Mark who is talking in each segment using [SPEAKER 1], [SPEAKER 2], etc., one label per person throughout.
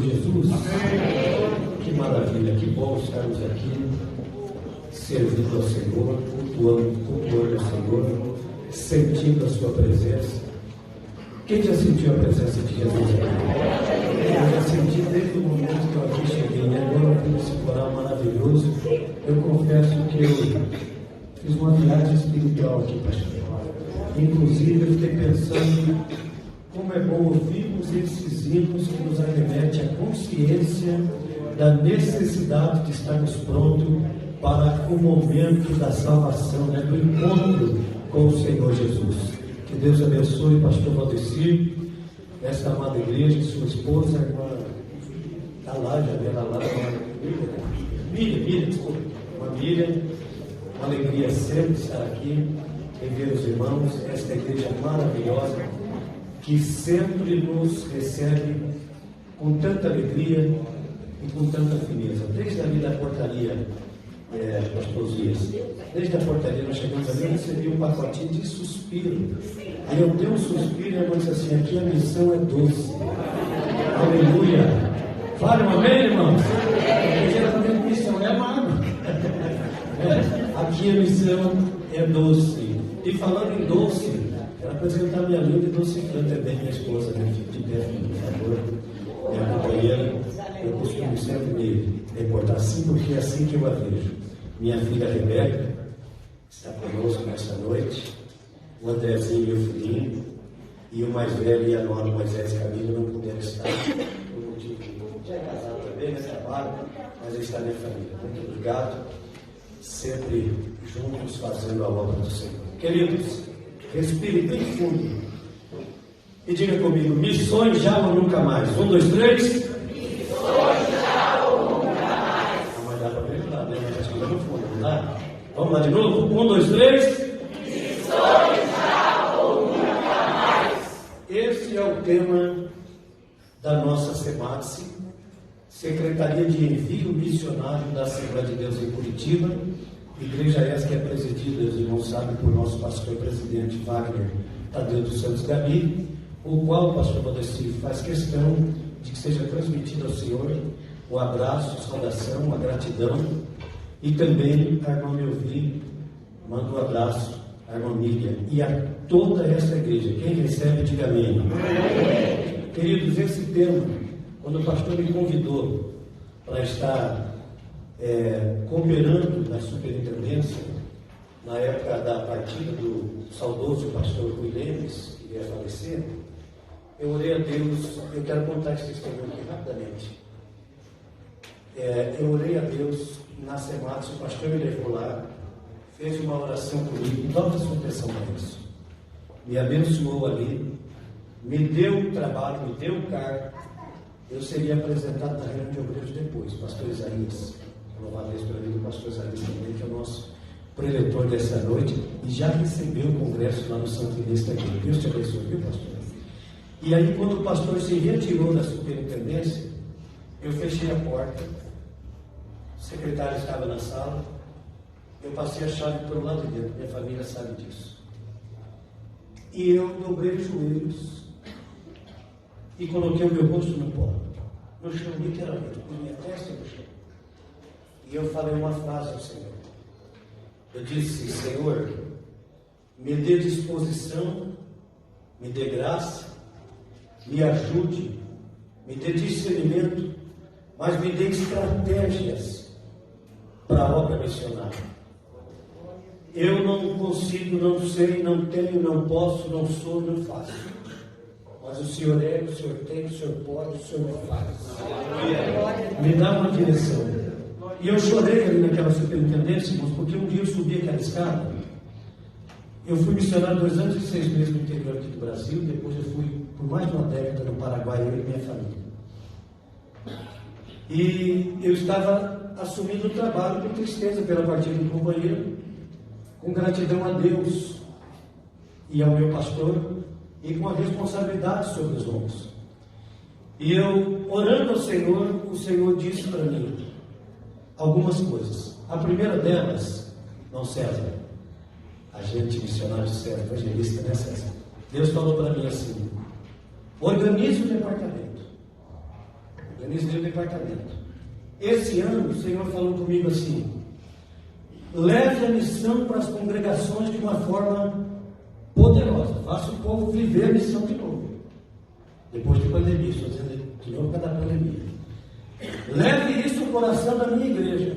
[SPEAKER 1] Senhor Jesus? Que maravilha, que bom estarmos aqui, servindo ao Senhor, cultuando ao Senhor, sentindo a sua presença. Quem já sentiu a presença de Jesus aqui? Eu já senti desde o momento que eu aqui cheguei, e agora eu vi esse coral maravilhoso. Eu confesso que eu fiz uma viagem espiritual aqui, pastor. Inclusive, eu fiquei pensando como é bom ouvirmos esses hinos que nos arremete à consciência da necessidade de estarmos prontos para o momento da salvação, do encontro com o Senhor Jesus. Que Deus abençoe o pastor Valdecir, essa amada igreja, sua esposa, a irmã da Ládia, Miriam, desculpa, uma Miriam, uma alegria sempre estar aqui e ver os irmãos, esta igreja maravilhosa, que sempre nos recebe com tanta alegria e com tanta fineza. Desde ali da portaria, pastor Zias, desde a portaria nós chegamos ali, eu recebi um pacotinho de suspiro. Aí eu dei um suspiro e a irmã disse assim: aqui a missão é doce. Aleluia! Fale um amém, irmãos? Porque missão é amargo. Aqui a missão é doce. E falando em doce, quero apresentar minha linda e docifrante também, minha esposa, de pé, por favor, minha companheira. Eu costumo sempre me reportar assim, porque é assim que eu a vejo. Minha filha Rebeca está conosco nesta noite, o Andrezinho, meu filhinho, e o mais velho e a nora Moisés Camilo não puderam estar, por motivo de já é casado também, trabalho, mas está na minha família. Muito obrigado, sempre juntos fazendo a obra do Senhor. Queridos, respire bem fundo e diga comigo: missões já ou nunca mais. 1, 2, 3. Missões já ou nunca mais. Não, mas dá para ver, não dá, né? Está chegando no fundo, não dá? Vamos lá de novo? 1, 2, 3. Missões já ou nunca mais. Esse é o tema da nossa SEMATSE, Secretaria de Envio Missionário da Assembleia de Deus em Curitiba. Igreja essa que é presidida, os irmãos sabem, por nosso pastor presidente Wagner Tadeu dos Santos Gabi, o qual o pastor Valdecir faz questão de que seja transmitido ao Senhor o abraço, a saudação, a gratidão, e também a irmã Melvi manda um abraço à irmã Miriam e a toda essa igreja. Quem recebe, diga amém. Amém. Queridos, esse tema, quando o pastor me convidou para estar cooperando na superintendência, na época da partida do saudoso pastor Rui Lemes, que ia falecer, eu orei a Deus. Eu quero contar esse testemunho aqui rapidamente. Eu orei a Deus na SEMATSE, o pastor me levou lá, fez uma oração comigo, toda a sua atenção a isso, me abençoou ali, me deu trabalho, me deu cargo. Eu seria apresentado na reunião de obreiros depois, pastor Isaías. Louvado a Deus pela vida do pastor Isaías também, que é o nosso preletor dessa noite, e já recebeu o congresso lá no Santo Inês também. Deus te abençoe, viu, pastor? E aí, quando o pastor se retirou da superintendência, eu fechei a porta, o secretário estava na sala, eu passei a chave pelo lado de dentro, minha família sabe disso. E eu dobrei os joelhos e coloquei o meu rosto no pó, no chão, literalmente, com minha testa no chão. E eu falei uma frase ao Senhor. Eu disse: Senhor, me dê disposição, me dê graça, me ajude, me dê discernimento, mas me dê estratégias para a obra missionária. Eu não consigo, não sei, não tenho, não posso, não sou, não faço. Mas o Senhor é, o Senhor tem, o Senhor pode, o Senhor faz. Me dá uma direção. E eu chorei ali naquela superintendência, irmãos, porque um dia eu subi aquela escada. Eu fui missionário 2 anos e 6 meses no interior aqui do Brasil, depois eu fui por mais de uma década no Paraguai, eu e minha família. E eu estava assumindo o trabalho com tristeza pela partida do companheiro, com gratidão a Deus e ao meu pastor, e com a responsabilidade sobre os ombros. E eu, orando ao Senhor, o Senhor disse para mim algumas coisas. A primeira delas, não, César, agente missionário de César, evangelista, né, César? Deus falou para mim assim: organize o departamento. Organizei o departamento. Esse ano o Senhor falou comigo assim: leve a missão para as congregações de uma forma poderosa. Faça o povo viver a missão de novo. Depois de pandemia, estou dizendo de novo por causa da pandemia. Leve isso no coração da minha igreja.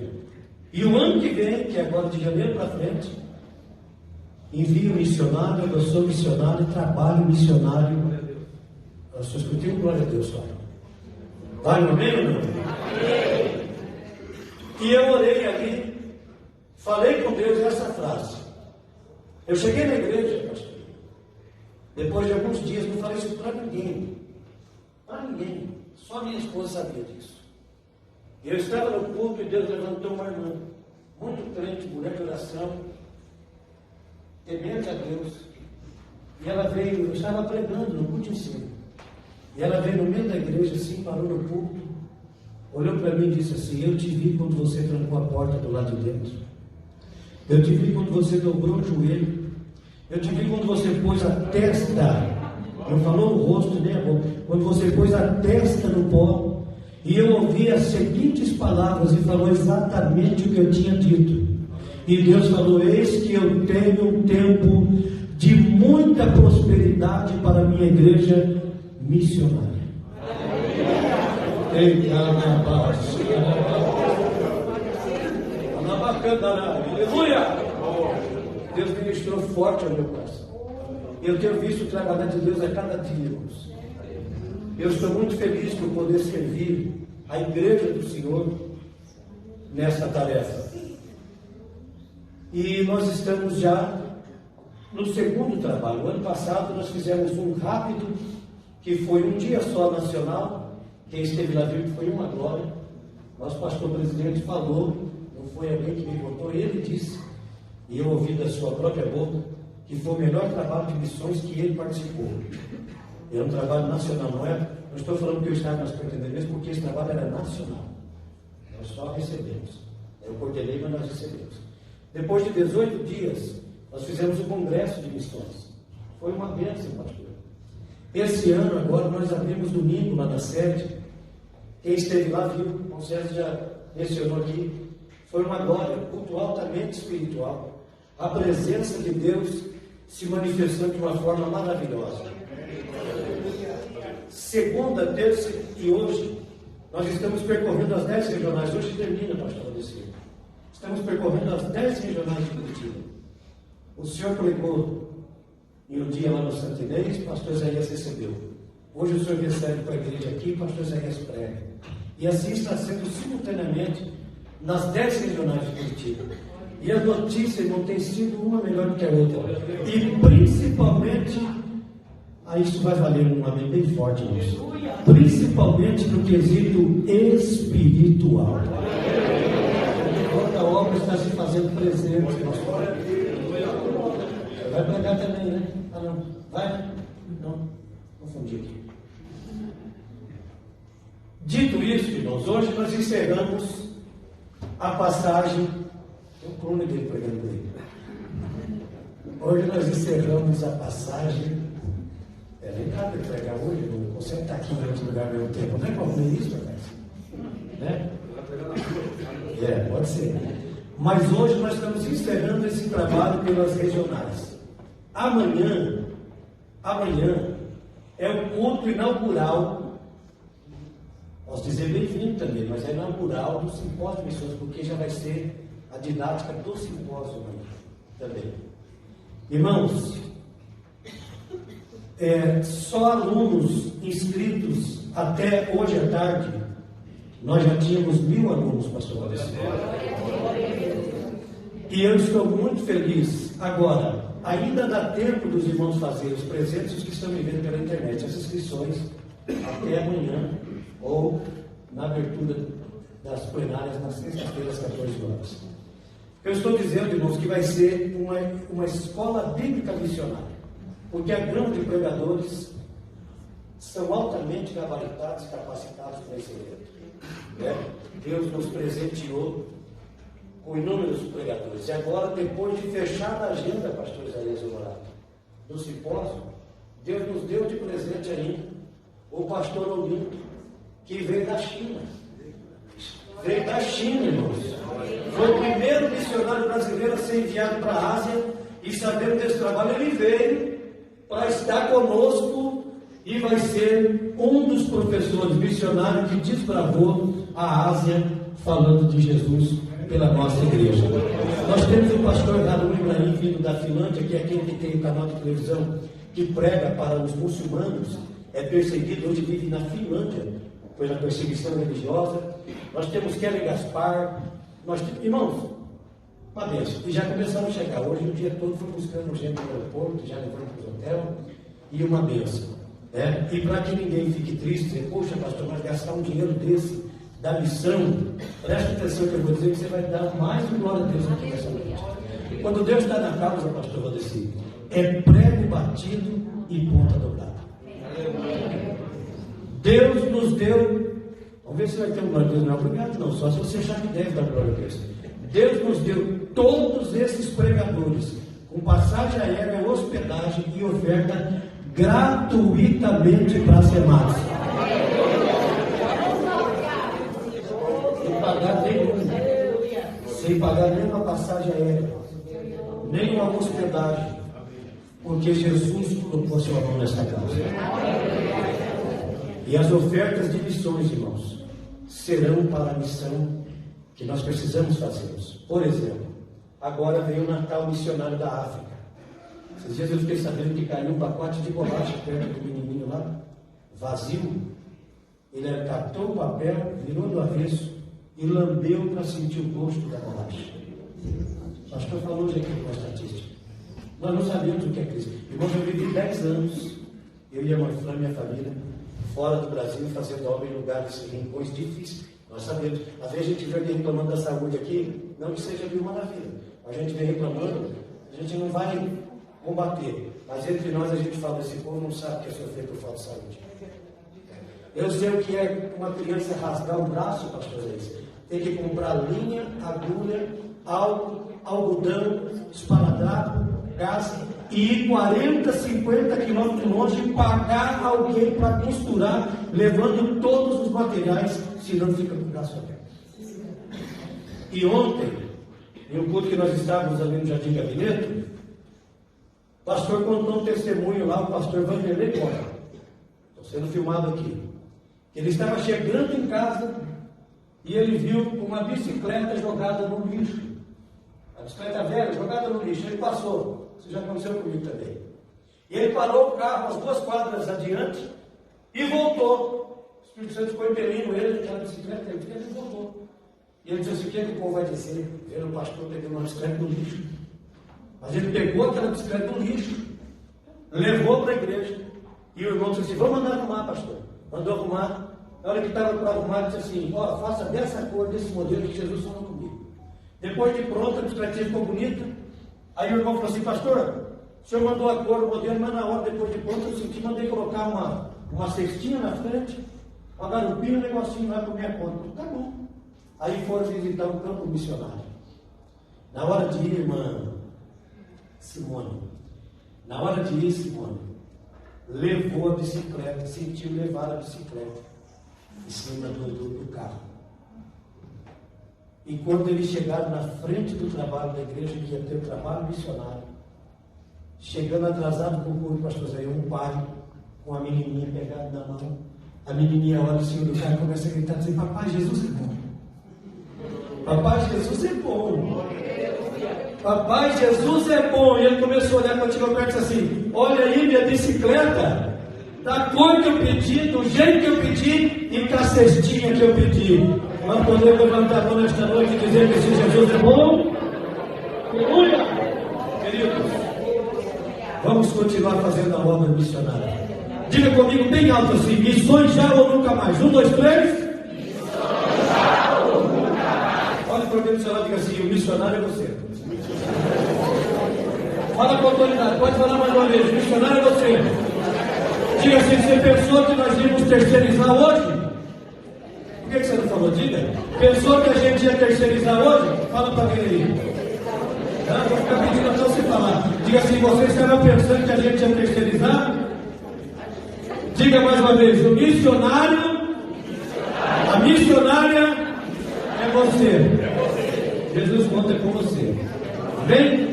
[SPEAKER 1] E o ano que vem, que é agora de janeiro para frente, envio missionário, eu sou missionário, trabalho missionário. Eu só escutei um glória a Deus, Pai. Vai no amém ou não? Amém. E eu orei ali, falei com Deus essa frase. Eu cheguei na igreja, pastor. Depois de alguns dias, não falei isso para ninguém. Para ninguém. Só minha esposa sabia disso. Eu estava no culto e Deus levantou uma irmã, muito crente, mulher de oração, temente a Deus. E ela veio, eu estava pregando no culto em cima. E ela veio no meio da igreja, assim, parou no púlpito, olhou para mim e disse assim: eu te vi quando você trancou a porta do lado de dentro. Eu te vi quando você dobrou o joelho. Eu te vi quando você pôs a testa, não falou o rosto nem a boca, quando você pôs a testa no pó. E eu ouvi as seguintes palavras e falou exatamente o que eu tinha dito. E Deus falou: eis que eu tenho um tempo de muita prosperidade para a minha igreja missionária. Aleluia! Deus ministrou forte ao meu coração. Eu tenho visto o trabalho de Deus a cada dia, irmãos. Eu estou muito feliz por poder servir a igreja do Senhor nesta tarefa. E nós estamos já no segundo trabalho. O ano passado nós fizemos um rápido, que foi um dia só nacional. Quem esteve lá viu que foi uma glória. Nosso pastor presidente falou, não foi alguém que me contou, ele disse, e eu ouvi da sua própria boca, que foi o melhor trabalho de missões que ele participou. Era um trabalho nacional, não estou falando que eu estava nas pretendentes, porque esse trabalho era nacional. Nós só recebemos. Eu coordenei, mas nós recebemos. Depois de 18 dias, nós fizemos um congresso de missões. Foi uma bênção, pastor. Esse ano, agora, nós abrimos domingo lá na sede. Quem esteve lá viu, o Sérgio já mencionou aqui. Foi uma glória, culto altamente espiritual. A presença de Deus se manifestando de uma forma maravilhosa. Segunda, terça e hoje, nós estamos percorrendo as 10 regionais. Hoje termina, pastor Odecino. Estamos percorrendo as 10 regionais de Curitiba. O senhor pregou em um dia lá no Santo Inês, pastor Isaías recebeu. Hoje o senhor recebe para a igreja aqui, pastor Isaías prega. E assim está sendo simultaneamente nas 10 regionais de Curitiba. E a notícia não tem sido uma melhor do que a outra. E principalmente, isso vai valer um amém bem forte nisso. Principalmente no quesito espiritual. Toda a obra está se fazendo presente. Vai pregar também, né? Ah, não. Vai? Não. Confundi aqui. Dito isso, irmãos, hoje nós encerramos a passagem. Tem um clone dele pregando por aí. Hoje nós encerramos a passagem. Nem dá para pregar hoje, não consegue estar aqui em outro lugar ao mesmo tempo. Não é como isso, rapaz? Né? Pode ser. Mas hoje nós estamos encerrando esse trabalho pelas regionais. Amanhã é o culto inaugural. Posso dizer bem-vindo também, mas é inaugural do simpósio de missões, porque já vai ser a didática do simpósio também. Irmãos, só alunos inscritos até hoje à tarde, nós já tínhamos 1000 alunos, pastor. E eu estou muito feliz. Agora, ainda dá tempo dos irmãos fazerem os presentes, os que estão me vendo pela internet, as inscrições até amanhã, ou na abertura das plenárias nas sextas-feiras, às 14 horas. Eu estou dizendo, irmãos, que vai ser uma escola bíblica missionária. Porque a grama de pregadores são altamente gabaritados e capacitados para esse evento. Deus nos presenteou com inúmeros pregadores. E agora, depois de fechar a agenda, pastor Isaías Honorato, do simpósio, Deus nos deu de presente ainda o pastor Olinto, que veio da China. Veio da China, irmãos. Foi o primeiro missionário brasileiro a ser enviado para a Ásia, e sabendo desse trabalho, ele veio para estar conosco e vai ser um dos professores missionários que desbravou a Ásia, falando de Jesus pela nossa igreja. Nós temos o pastor Harun Ibrahim, vindo da Finlândia, que é aquele que tem um canal de televisão que prega para os muçulmanos, é perseguido, hoje vive na Finlândia, pela perseguição religiosa. Nós temos Kelly Gaspar, irmãos, uma bênção. E já começaram a chegar, hoje o dia todo foi buscando gente no aeroporto, já levando para o hotel, e uma bênção. Né? E para que ninguém fique triste, dizer, poxa pastor, mas gastar um dinheiro desse, da missão, preste atenção que eu vou dizer que você vai dar mais glória a Deus aqui nessa noite. Quando Deus está na causa, pastor Valdeci, é prego batido e ponta dobrada. Deus nos deu, vamos ver se vai ter um glória a Deus, não é obrigado não, só se você achar que deve dar glória a Deus. Deus nos deu todos esses pregadores, com passagem aérea, hospedagem e oferta gratuitamente para as semanas. Sem pagar nenhuma passagem aérea, nenhuma hospedagem, porque Jesus proporcionou nessa casa. E as ofertas de missões, irmãos, serão para a missão que nós precisamos fazer. Por exemplo, agora veio o Natal Missionário da África. Esses dias eu fiquei sabendo que caiu um pacote de bolacha perto do menininho lá, vazio. Ele catou o papel, virou do avesso e lambeu para sentir o gosto da bolacha. O pastor falou hoje aqui com a estatística. Nós não sabíamos o que é Cristo. Irmãos, eu vivi 10 anos, eu e a mãe Flã, minha família, fora do Brasil, fazendo obra em lugares, em rincões difíceis. Nós sabemos. Às vezes a gente vem reclamando da saúde aqui, não que seja mil maravilha. A gente vem reclamando, a gente não vai combater. Mas entre nós a gente fala, esse povo não sabe o que é sofrer por falta de saúde. Eu sei o que é uma criança rasgar o braço, pastor Zé. Tem que comprar linha, agulha, álcool, algodão, esparadrapo, gás, e ir 40, 50 quilômetros longe e pagar alguém para costurar, levando todos os materiais, senão fica com o braço aberto. E ontem, em um culto que nós estávamos ali no Jardim Gabinete, o pastor contou um testemunho lá, o pastor Vanderlei Costa. Estou sendo filmado aqui. Ele estava chegando em casa e ele viu uma bicicleta jogada no lixo. A bicicleta velha jogada no lixo. Ele passou. Isso já aconteceu comigo também. E ele parou o carro as 2 quadras adiante e voltou. O Espírito Santo ficou impelindo ele naquela bicicleta. Ele voltou. E ele disse assim: o que é que o povo vai dizer? Vendo o pastor pegando uma bicicleta no lixo. Mas ele pegou aquela bicicleta no lixo, levou para a igreja. E o irmão disse assim: vamos mandar arrumar, pastor. Mandou arrumar. Na hora que estava para arrumar, ele disse assim: ó, faça dessa cor, desse modelo que Jesus falou comigo. Depois de pronto, a bicicleta ficou bonita. Aí o irmão falou assim: pastor, o senhor mandou a cor, o modelo, mas na hora, depois de pronto, eu senti, mandei colocar uma cestinha na frente, uma garupinha, um negocinho lá para minha conta. Tá bom. Aí foram visitar um campo missionário. Na hora de ir, irmã Simone, na hora de ir, Simone, levou a bicicleta, sentiu levar a bicicleta em cima do carro. Enquanto eles chegaram na frente do trabalho da igreja, que ia ter o trabalho missionário, chegando atrasado para o culto, pastor Zé, um pai com a menininha pegada na mão. A menininha olha em cima do carro e começa a gritar, dizer: papai, Jesus é bom. Papai, Jesus é bom. Papai, Jesus é bom. E ele começou a olhar quando chegou perto e disse assim: olha aí minha bicicleta, da cor que eu pedi, do jeito que eu pedi e com a cestinha que eu pedi. Vamos poder levantar a mão nesta noite e dizer que esse Jesus é bom? Aleluia! Queridos, vamos continuar fazendo a obra missionária. Diga comigo bem alto assim: missões já ou nunca mais. 1, 2, 3. Olha para o missionário e diga assim: o missionário é você. Fala com autoridade, pode falar mais uma vez: o missionário é você. Diga assim: você pensou que nós íamos terceirizar hoje? Por que você não falou? Diga. Pensou que a gente ia terceirizar hoje? Fala para quem aí. Não, vou ficar pedindo até você falar. Diga assim: vocês estavam pensando que a gente ia terceirizar? Diga mais uma vez: o missionário missionária é você. Jesus conta com você. Bem?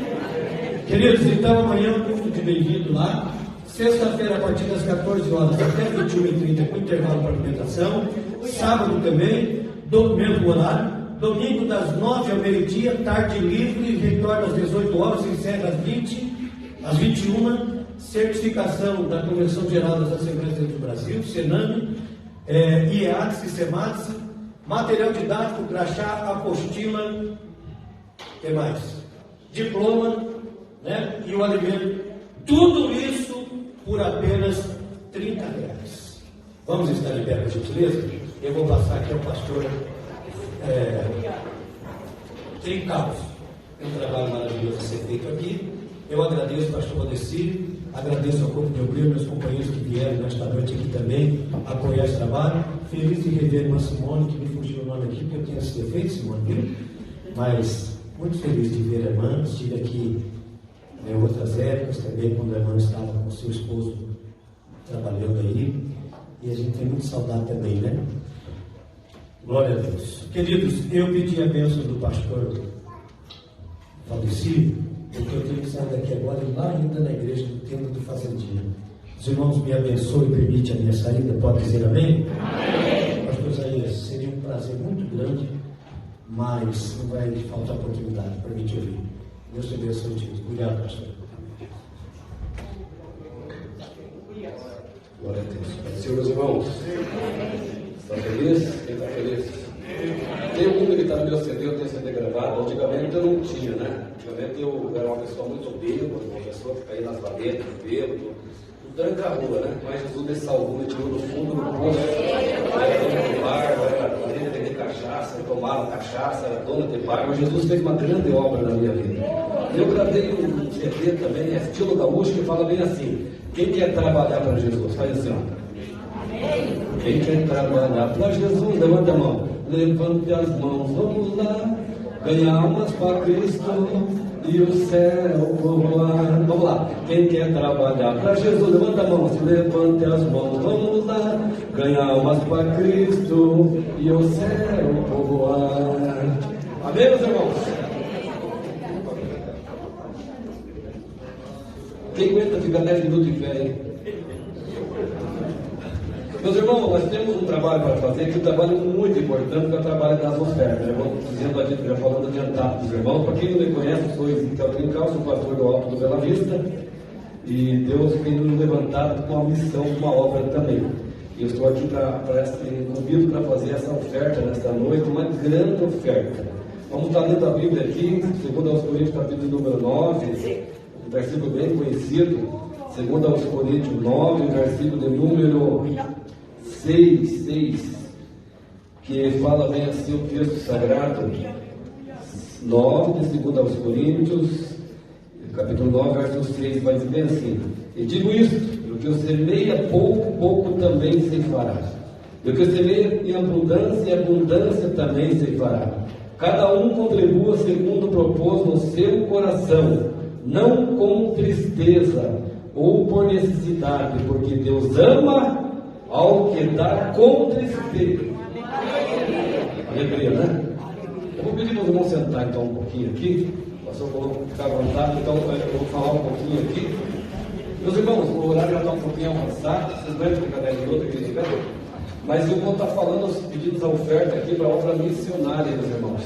[SPEAKER 1] Queridos, então amanhã o culto de bem-vindo lá. Sexta-feira, a partir das 14 horas até 21h30, com intervalo para alimentação. Sábado também, do mesmo horário. Domingo, das 9 ao meio-dia, tarde livre, retorna às 18 horas, encerra às 21. Certificação da Convenção Geral das Assembleias do Brasil, Sename, IEATS e SEMATS, material didático, crachá, apostila, o que mais? Diploma, né? E o alimento. Tudo isso por apenas R$30. Vamos estar em pé, por gentileza? Eu vou passar aqui ao pastor Trincalvo. É um trabalho maravilhoso a ser feito aqui. Eu agradeço, pastor Valdecir, agradeço ao corpo de obreiro, meus companheiros que vieram nesta noite aqui também apoiar esse trabalho. Feliz de rever a irmã Simone, que me fugiu o nome aqui, porque eu tinha esse defeito, Simone, viu? Mas muito feliz de ver a irmã. Estive aqui em outras épocas também, quando a irmã estava com seu esposo trabalhando aí, e a gente tem muita saudade também, né? Glória a Deus. Queridos, eu pedi a bênção do pastor falecido, porque eu tenho que sair daqui agora e lá ainda na igreja do Templo do Fazendinha. Os irmãos me abençoem e permitem a minha saída. Pode dizer amém? Amém. Pastor Isaías, seria um prazer muito grande, mas não vai faltar oportunidade para me te ouvir. Deus te abençoe, Jesus. Obrigado, pastor.
[SPEAKER 2] Glória a Deus. Senhor, meus irmãos, está feliz? Quem está feliz? Tem um que está no meu CD, eu tenho CD gravado. Antigamente eu não tinha, né? Antigamente eu era uma pessoa muito bêbada, uma pessoa que caía nas valetas, bêbado, tranca a rua, né? Mas Jesus me salvou, me tirou do fundo do poço. Era dona de bar, era líder de cachaça, tomava cachaça, era dona de bar. Mas Jesus fez uma grande obra na minha vida. Eu gravei um CD também, estilo gaúcho, que fala bem assim: quem quer trabalhar para Jesus? Faz assim, ó. Quem quer trabalhar para Jesus, levanta a mão. Levante as mãos, vamos lá. Ganhar almas para Cristo e o céu voar. Vamos lá. Quem quer trabalhar para Jesus, levanta a mão. Levante as mãos, vamos lá. Ganhar almas para Cristo e o céu voar. Amém, meus irmãos? Quem aguenta ficar 10 minutos em pé aí? Meus irmãos, nós temos um trabalho para fazer, que é um trabalho muito importante, que é o trabalho das ofertas. Eu vou dizendo, já falando adiantado para os irmãos. Para quem não me conhece, sou Ezequiel Trincal, sou pastor do Alto do Bela Vista, e Deus tem nos levantado com uma missão, com uma obra também. E eu estou aqui convido para fazer essa oferta nesta noite, uma grande oferta. Vamos estar lendo a Bíblia aqui, segundo aos Coríntios, capítulo número 9, um versículo bem conhecido, segundo aos Coríntios 9, versículo de número 6, que fala bem assim o texto sagrado, 9 de 2 aos Coríntios, capítulo 9, verso 6, vai dizer bem assim: e digo isto, o que eu semeia pouco, pouco também se fará. E o que eu semeia em abundância também se fará. Cada um contribua segundo propôs no seu coração, não com tristeza ou por necessidade, porque Deus ama ao que dá com tristeza. Alegria, né? Eu vou pedir para os irmãos sentar então um pouquinho aqui. O pastor falou ficar à vontade, então eu vou falar um pouquinho aqui. Meus irmãos, o horário já está um pouquinho avançado, vocês devem ficar 10 minutos aqui, mas eu vou estar falando, pedindo a oferta aqui para a obra missionária, meus irmãos.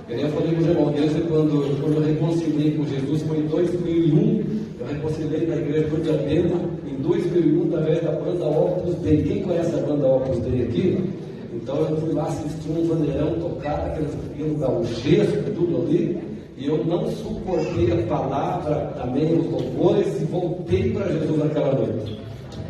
[SPEAKER 2] Eu falei com os irmãos, desde quando eu reconciliei com Jesus, foi em 2001, eu reconciliei na igreja do Diadema, em 2001, através da banda Opus Dei. Quem conhece a banda Opus Dei aqui? Então eu fui lá assistir um bandeirão tocar, aqueles pequenos gauchescos, tudo ali, e eu não suportei a palavra, também os louvores, e voltei para Jesus naquela noite.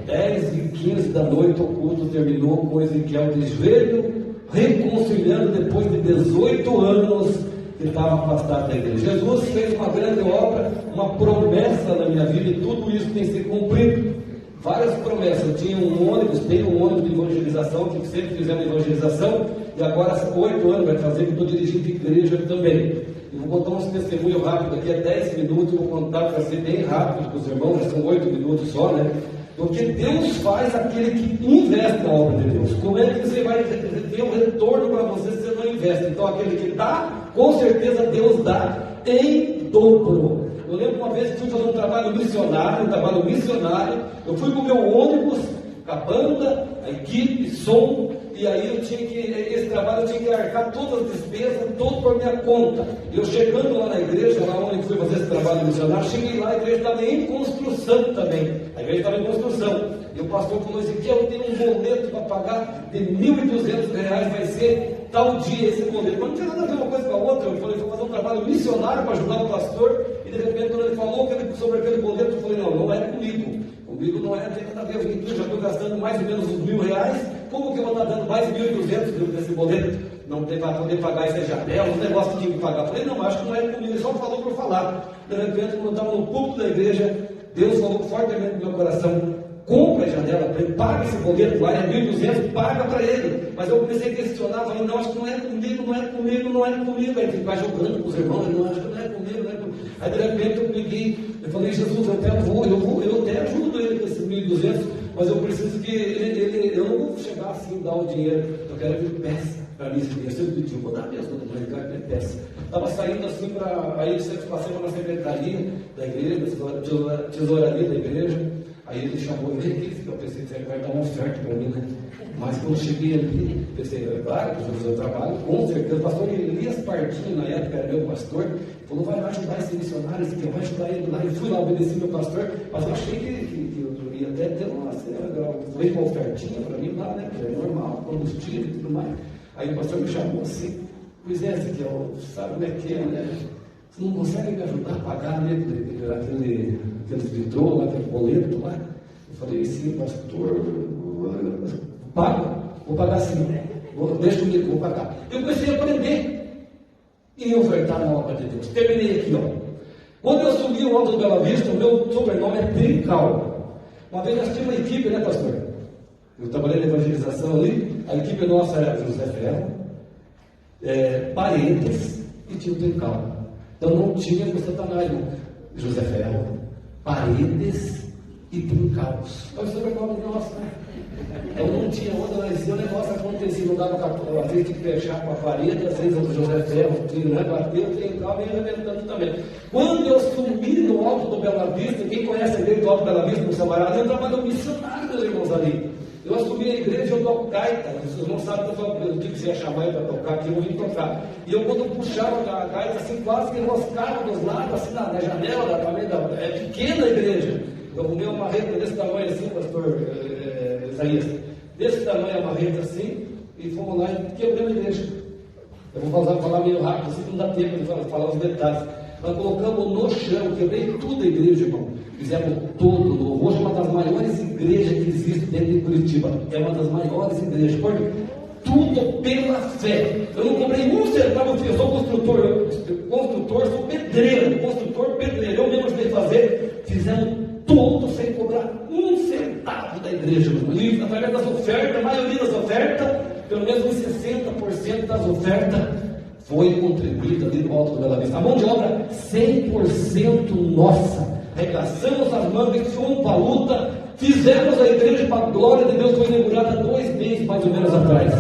[SPEAKER 2] 10h15 da noite, o culto terminou com Ezequiel de joelho, reconciliando depois de 18 anos que estava afastado da igreja. Jesus fez uma grande obra, uma promessa na minha vida, e tudo isso tem se cumprido. Várias promessas. Eu tinha tenho um ônibus de evangelização, que sempre fizemos evangelização, e agora 8 anos vai fazer, que estou dirigindo igreja também. Eu vou contar uns testemunhos rápidos, daqui a 10 minutos, eu vou contar para ser bem rápido para os irmãos, já são 8 minutos só, né? Porque Deus faz aquele que investe na obra de Deus. Como é que você vai ter um retorno para você se você não investe? Então aquele que dá, com certeza Deus dá em dobro. Eu lembro uma vez que fui fazer um trabalho missionário, eu fui com o meu ônibus, com a banda, a equipe, som, e aí esse trabalho eu tinha que arcar todas as despesas, tudo por minha conta. Eu chegando lá na igreja, lá onde fui fazer esse trabalho missionário, cheguei lá, a igreja estava em construção também. A igreja estava em construção. E o pastor falou assim, que eu tenho um boleto para pagar de R$1.200, vai ser tal dia esse boleto. Mas não tinha nada a ver uma coisa com a outra. Eu falei, vou fazer um trabalho missionário para ajudar o pastor, e de repente quando ele falou sobre aquele boleto, eu falei, não é comigo. Comigo não tem nada a ver, eu já estou gastando mais ou menos uns R$1.000, como que eu vou estar dando mais R$1.200 desse boleto? Não tem para poder pagar essa janela, os negócios que tinha que pagar. Eu falei, não, acho que não é comigo, ele só falou por falar. De repente, quando eu estava no púlpito da igreja, Deus falou fortemente no meu coração, compra a janela, paga esse boleto lá, é R$1.200, paga para ele. Mas eu comecei a questionar, falei, não, acho que não é comigo. Aí ele vai jogando com os irmãos, não, acho que não é comigo. Aí de repente eu peguei, eu falei, Jesus, eu até ajudo ele com esses 1.200, mas eu preciso que eu não vou chegar assim, dar o dinheiro, eu quero vir peça para mim esse dinheiro. Eu sempre pedi, vou dar mesmo, mas eu quero ter peça. Estava saindo assim aí sempre passei na secretaria da igreja, tesouraria da igreja. Aí ele chamou e eu pensei que ele vai dar uma oferta para mim, né? Mas quando cheguei ali, pensei, claro, que eu trabalho, com certeza. O pastor Elias Partinho, na época, era meu pastor, falou, vai lá ajudar esse missionário, esse aqui, vai ajudar ele lá. Eu fui lá, obedeci meu pastor, mas eu achei que eu ia até ter uma ofertinha para mim lá, né? Que é normal, combustível e tudo mais. Aí o pastor me chamou assim, pois é, Ezequiel, sabe como é que é, né? Você não consegue me ajudar a pagar, né? Aquele vitrô lá, aquele boleto lá. Eu falei, sim, pastor, vou pagar sim. Deixa comigo, vou pagar. Eu comecei a aprender e ofertar na obra de Deus. Terminei aqui, ó. Quando eu subi o Alto do Bela Vista, o meu sobrenome é Trincal. Uma vez nós tínhamos uma equipe, né, pastor? Eu trabalhei na evangelização ali, a equipe nossa era José Ferro, Paredes e tinha o Trincal. Então não tinha com Satanás, José Ferro, Paredes e Trincaus. Olha o sobrenome nosso, né? Então não tinha onde nós ia, o negócio acontecia, não dava capô, às vezes tinha que fechar com a parede, às vezes o José Ferro, bateu, o Trincal e arrebentando também. Quando eu subi no Alto do Bela Vista, quem conhece a igreja do Alto do Bela Vista, no Samará, eu trabalho missionário, meus irmãos ali. Eu assumi a igreja, eu toco gaita, vocês não sabem o que você ia chamar para tocar aqui, eu vim tocar. E eu, quando puxava a gaita, assim, quase que enroscava dos lados, assim, na janela, é pequena a igreja. Eu arrumei uma marreta desse tamanho assim, pastor Isaías, desse tamanho a marreta assim, e fomos lá e quebramos a igreja. Eu vou falar meio rápido, assim, não dá tempo de falar os detalhes. Nós colocamos no chão, quebrei tudo a igreja, irmão. Fizemos todo novo. Hoje é uma das maiores igrejas que existe dentro de Curitiba. É uma das maiores igrejas. Porque tudo pela fé. Eu não comprei um centavo, eu sou construtor, sou pedreiro. Eu mesmo ajudei a fazer. Fizemos tudo sem cobrar um centavo da igreja. E através das ofertas, a maioria das ofertas, pelo menos uns 60% das ofertas, foi contribuída ali no Alto do Bela Vista. A mão de obra 100% nossa. Arregaçamos as mangas, fomos para a luta, fizemos a igreja para a glória de Deus, foi inaugurada 2 meses mais ou menos atrás.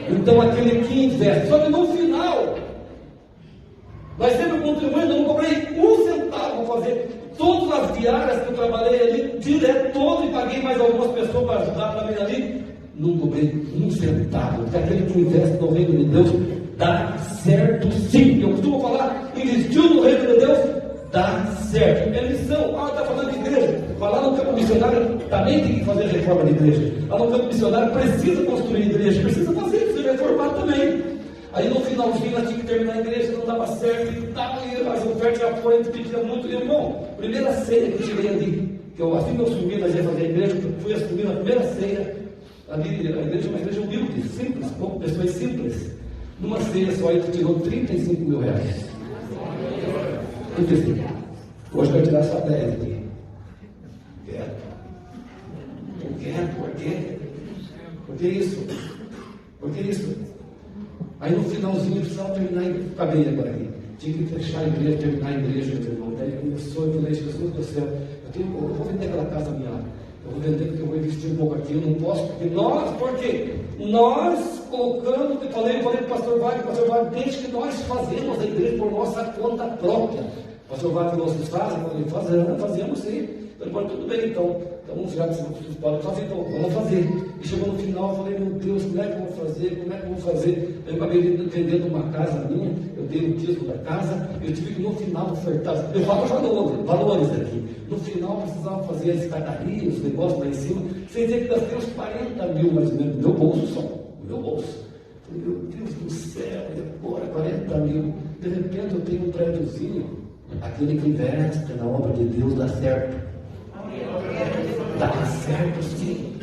[SPEAKER 2] Então aquele que investe, só que no final, nós sempre contribuímos, eu não cobrei um centavo para fazer todas as diárias que eu trabalhei ali, direto todo, e paguei mais algumas pessoas para ajudar também ali, não cobrei um centavo, porque aquele que investe no reino de Deus, dá certo sim. Eu costumo falar, investiu no reino de Deus, dá certo. É missão. Está falando de igreja. Falar no campo missionário também tem que fazer reforma de igreja. Lá no campo missionário precisa construir igreja, precisa fazer, precisa reformar também. Aí no finalzinho nós tínhamos que terminar a igreja, não dava certo e tal, e as ofertas já foram, a gente pedia muito. Irmão, primeira ceia que eu tirei ali, que eu, assim que eu subi, nós ia fazer a igreja, fui assumir na primeira ceia, ali, a igreja é uma igreja humilde, simples, pouco pessoas simples. Numa ceia só, ele tirou R$35 mil. 35. Hoje vai tirar só 10 aqui. Por quê? Por que isso? Por que isso? Aí no finalzinho precisava terminar e acabei agora aqui. Tinha que fechar a igreja, terminar a igreja, meu irmão. Daí começou, eu falei, Jesus do céu, eu vou vender aquela casa minha. Eu vou vender porque eu vou investir um pouco aqui, eu não posso, porque nós colocamos, eu falei para o pastor Wagner, desde que nós fazemos a igreja por nossa conta própria. O pastor Wagner falou, vocês fazem? Eu falei, fazemos sim. Eu falei, tudo bem então já que vocês podem fazer, então vamos fazer. E chegou no final, eu falei, meu Deus, como é que eu vou fazer? Eu acabei vendendo uma casa minha, eu dei o dízimo da casa, eu tive que no final ofertar, eu falo valores aqui. No final precisava fazer a escadaria, os negócios lá em cima, sem dizer que gastei uns 40 mil mais ou menos, no meu bolso só, no meu bolso. Falei, meu Deus do céu, e agora 40 mil. De repente eu tenho um prédiozinho, aquele que investe na obra de Deus dá certo. Dá certo sim.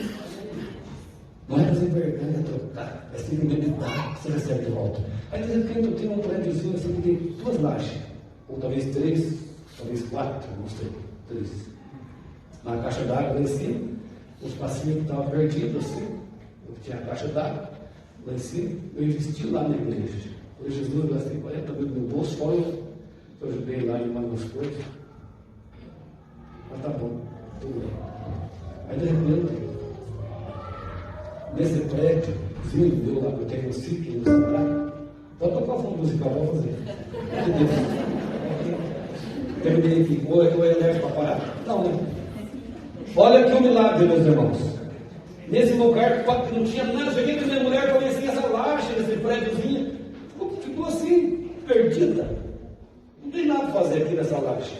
[SPEAKER 2] Não é desenvergonha trocar, é simplesmente dar, você recebe de volta. Aí de repente eu tenho um prédiozinho assim que tem 2 lajes, ou talvez 3, talvez 4, não sei, 3. Na caixa d'água lá em cima, os passinhos que estavam perdidos assim, eu tinha a caixa d'água lá em cima, eu investi lá na igreja. Eu, Jesus, eu gastei 40 mil no meu bolso, fora eu ajudei lá em umas coisas. Mas tá bom, tudo bem. Aí de repente, nesse prédiozinho meu lá, que eu tenho um sítio no Ceará, pode tocar fundo musical, vou fazer. Terminei aqui, ou é leve para parar? Não, né? Olha aqui o milagre, meus irmãos. Nesse lugar que não tinha nada, cheguei com minha mulher, conheci essa laje, esse prédiozinho, ficou assim, perdida. Não tem nada para fazer aqui nessa laje.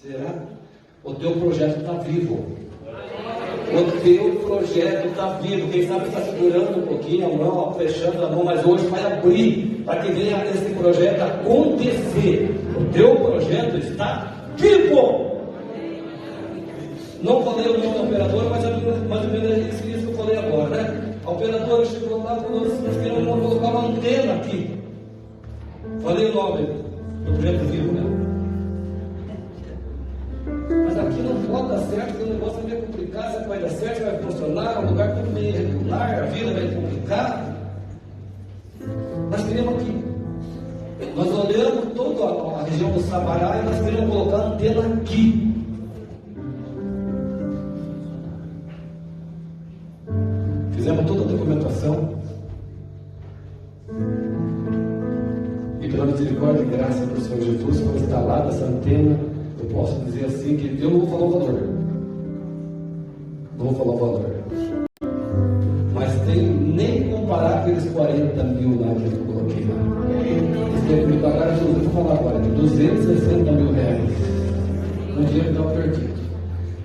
[SPEAKER 2] Será? O teu projeto está vivo. O teu projeto está vivo. Quem sabe está segurando um pouquinho a mão, fechando a mão, mas hoje vai abrir para que venha esse projeto acontecer. O teu projeto está vivo. Não falei o nome da operadora, mas mais ou menos é isso que eu falei agora, né? A operadora chegou lá e falou assim: nós queremos colocar uma antena aqui. Falei o nome do projeto vivo, né? Mas aqui não pode dar certo, porque o negócio é meio complicado, será que vai dar certo, vai funcionar, o lugar tudo meio irregular, a vida vai complicar. Nós queremos aqui. Nós olhamos toda a região do Sabará e nós queremos colocar a antena aqui. Fizemos toda a documentação. E pela misericórdia e graça do Senhor Jesus foi instalada essa antena. Eu posso dizer assim que eu não vou falar o valor. Não vou falar o valor. Mas tem nem comparar aqueles 40 mil lá que eu coloquei lá. Eles têm que me pagar, eu vou falar agora, de 260 mil reais. O dinheiro estava perdido.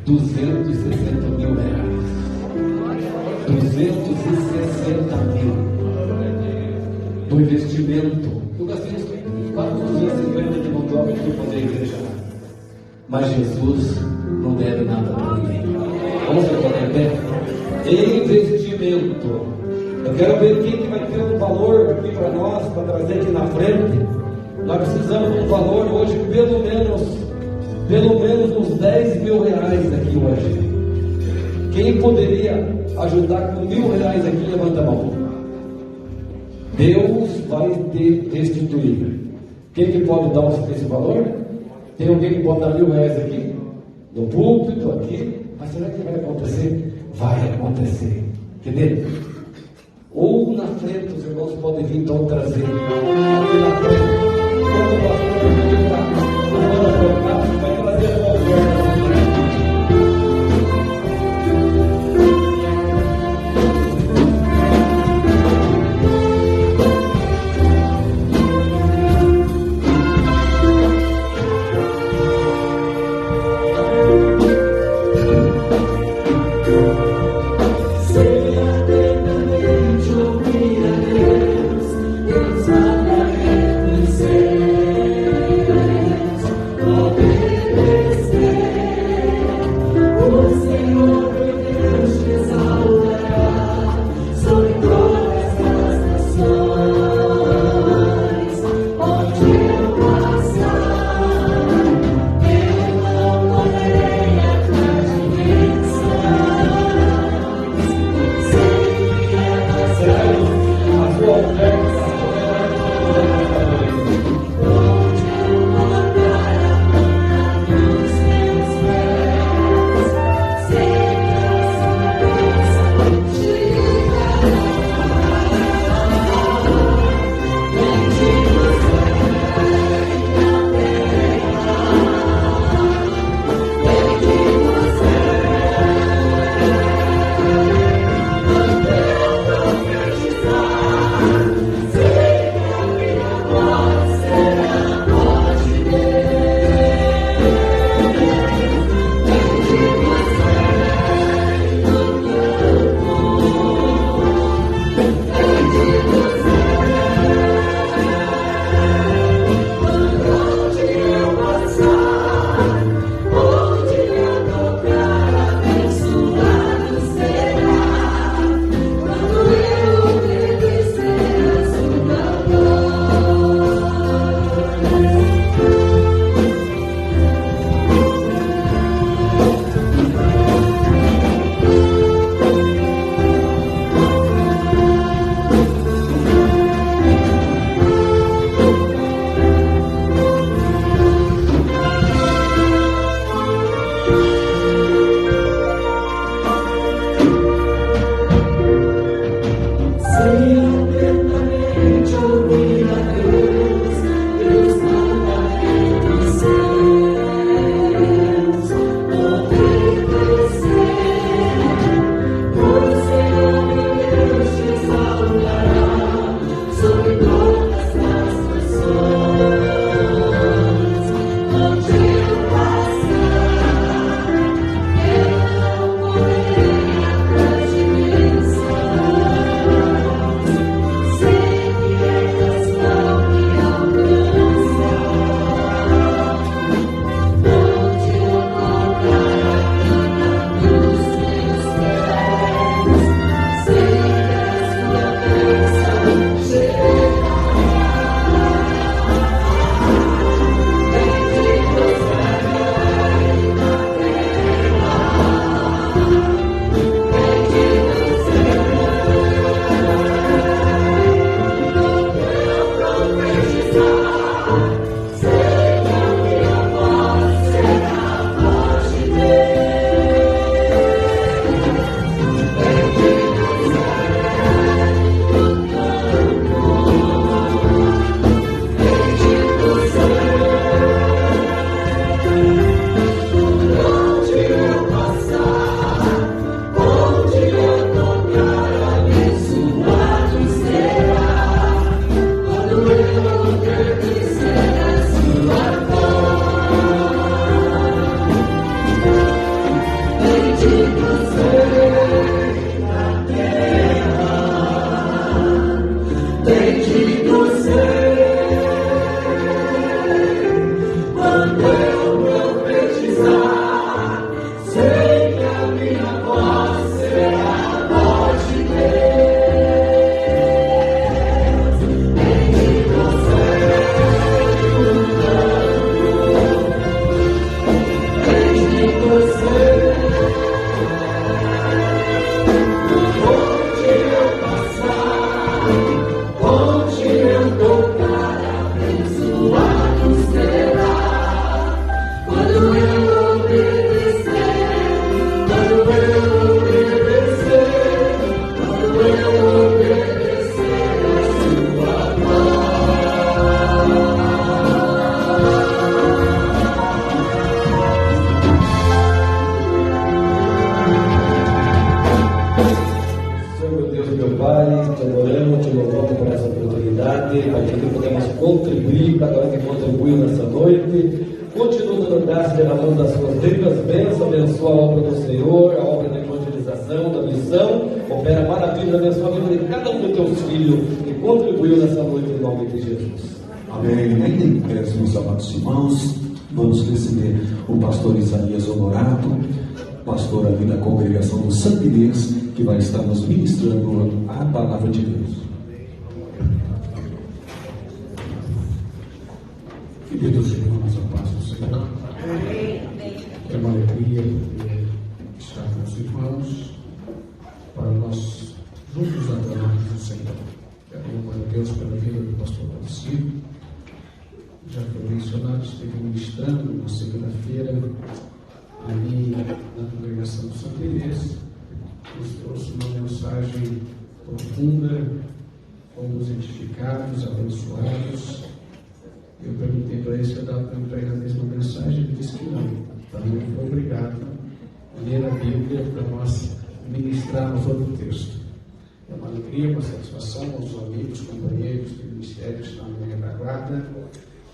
[SPEAKER 2] 260 mil reais. 260 mil do investimento. Eu gastei uns 450 de mão de obra para poder a igreja. Mas Jesus não deve nada para ninguém. Vamos ver pé? Investimento. Eu quero ver quem que vai ter um valor aqui para nós, para trazer aqui na frente. Nós precisamos de um valor hoje, pelo menos uns 10 mil reais aqui hoje. Quem poderia ajudar com R$1.000 aqui, levanta a mão. Deus vai te restituir. Quem que pode dar esse valor? Tem alguém que pode dar R$1.000 aqui? No púlpito, aqui? Mas será que vai acontecer? Vai acontecer. Entendeu? Ou na frente, os irmãos podem vir então trazer. Aqui na frente. Quando o pastor vir para cá, vai trazer a oferta. ouvir, cada um que contribuiu nessa noite. Continua dando graça, derramando as suas ricas bênçãos, abençoa a obra do Senhor, a obra da evangelização, da missão, opera maravilha, abençoa a vida de cada um dos teus filhos que contribuiu nessa noite em nome de Jesus.
[SPEAKER 3] Amém. Ainda em pé, meus amados irmãos, vamos receber o pastor Isaías Honorato, pastor ali da congregação do Santa Inês, que vai estar nos ministrando a palavra de Deus.
[SPEAKER 4] Queridos irmãos, a paz do Senhor. É uma alegria poder estar com os irmãos para nós juntos adorarmos o Senhor. Quero louvar a Deus pela vida do pastor Francisco. Já foi mencionado, esteve ministrando na segunda-feira ali na congregação do Santa Inês. Nos trouxe uma mensagem profunda, fomos edificados, abençoados. Eu perguntei para ele se eu estava para ele a mesma mensagem, ele disse que não. Também ele foi obrigado a ler a Bíblia para nós ministrarmos outro texto. É uma alegria, uma satisfação aos amigos, companheiros do ministério que estão na minha retaguarda,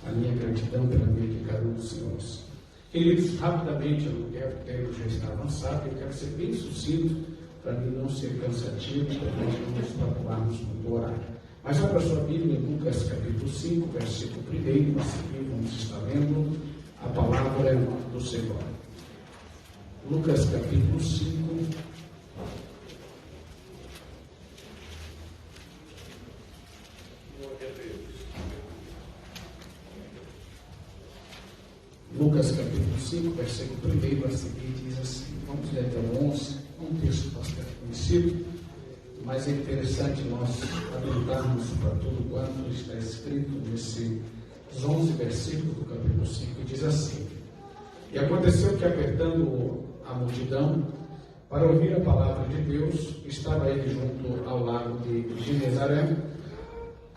[SPEAKER 4] a minha gratidão pela vida de cada um dos senhores. Queridos, rapidamente, eu não quero, o tempo já está avançado, eu quero ser bem sucinto para mim não ser cansativo, para nós não nos preocuparmos no horário. Mas abra sua Bíblia em Lucas capítulo 5, versículo 1, a seguir vamos estar lendo a palavra do Senhor. Lucas capítulo 5. Lucas capítulo 5, versículo 1 a seguir diz assim, vamos ler até o 11, um texto bastante conhecido, mas é interessante nós atentarmos para tudo quanto está escrito nesses 11 versículos do capítulo 5, que diz assim: E aconteceu que, apertando a multidão para ouvir a palavra de Deus, estava ele junto ao lago de Genezaré,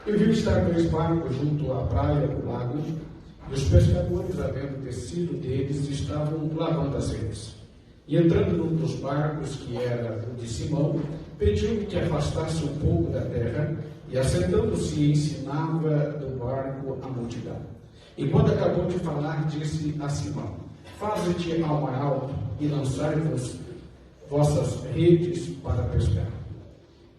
[SPEAKER 4] e viu estar 2 barcos junto à praia do lago, e os pescadores, havendo descido deles, estavam lavando as redes. E entrando num dos barcos, que era o de Simão, pediu-lhe que afastasse um pouco da terra, e assentando-se ensinava do barco a multidão. E quando acabou de falar, disse a Simão: Faze-te ao mar alto, e lançai-vos vossas redes para pescar.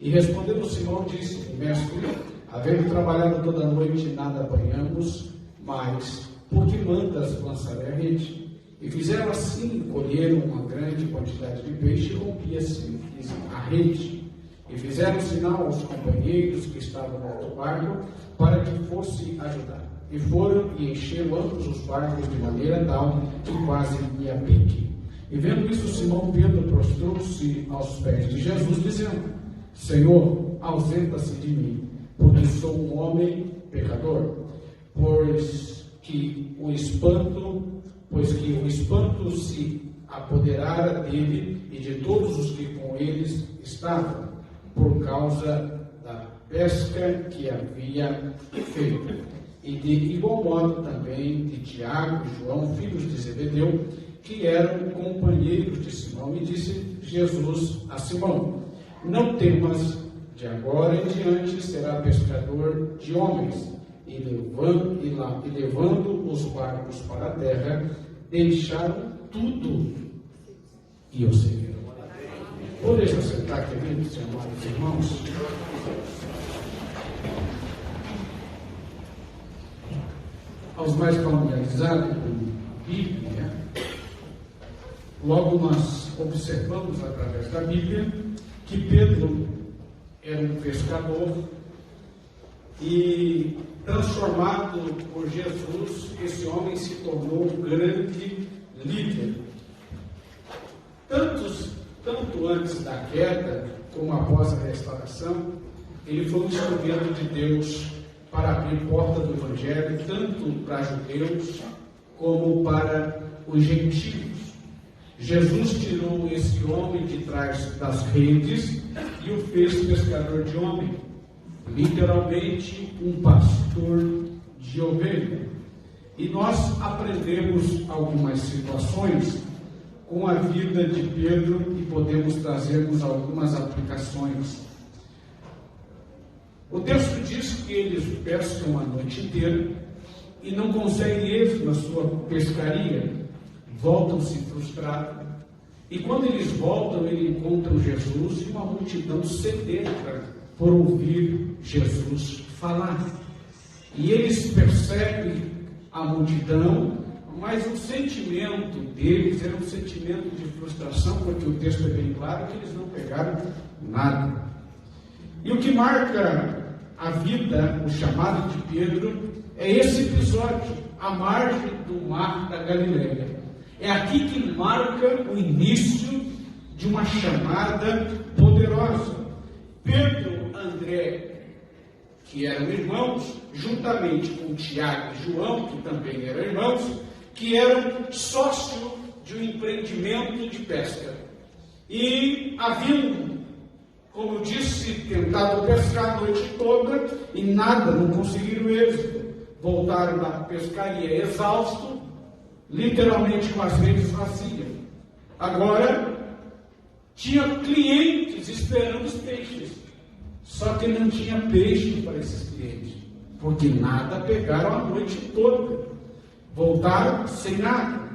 [SPEAKER 4] E respondendo Simão, disse: Mestre, havendo trabalhado toda a noite, nada apanhamos, mas por que mandas lançar a rede? E fizeram assim, colheram uma grande quantidade de peixe, e rompia-se a rede. E fizeram sinal aos companheiros que estavam no outro barco, para que fosse ajudar. E foram e encheram ambos os barcos de maneira tal que quase ia a pique. E vendo isso, Simão Pedro prostrou-se aos pés de Jesus, dizendo: Senhor, ausenta-se de mim, porque sou um homem pecador. Pois que o espanto se apoderara dele e de todos os que com eles estavam, por causa da pesca que havia feito. E de igual modo também de Tiago e João, filhos de Zebedeu, que eram companheiros de Simão. E disse Jesus a Simão: Não temas, de agora em diante será pescador de homens. E levando os barcos para a terra, deixaram tudo e o seguiram. Podeis sentar, queridos e amados irmãos. Aos mais familiarizados com Bíblia, logo nós observamos através da Bíblia que Pedro era um pescador e, transformado por Jesus, esse homem se tornou um grande líder. Tanto antes da queda, como após a restauração, ele foi um instrumento de Deus para abrir porta do Evangelho, tanto para judeus como para os gentios. Jesus tirou esse homem de trás das redes e o fez pescador de homem, literalmente um pastor de ovelha. E nós aprendemos algumas situações com a vida de Pedro e podemos trazermos algumas aplicações. O texto diz que eles pescam a noite inteira e não conseguem êxito na sua pescaria, voltam-se frustrados. E quando eles voltam, eles encontram Jesus e uma multidão sedenta por ouvir Jesus falar. E eles percebem a multidão, mas o sentimento deles era um sentimento de frustração, porque o texto é bem claro que eles não pegaram nada. E o que marca a vida, o chamado de Pedro, é esse episódio, à margem do mar da Galileia. É aqui que marca o início de uma chamada poderosa. Pedro, André, que eram irmãos, juntamente com Tiago e João, que também eram irmãos, que eram sócios de um empreendimento de pesca. E haviam, como eu disse, tentado pescar a noite toda e nada, não conseguiram êxito. Voltaram da pescaria exaustos, literalmente com as redes vazias. Agora, tinha clientes esperando os peixes, só que não tinha peixe para esses clientes, porque nada pegaram a noite toda. Voltaram sem nada.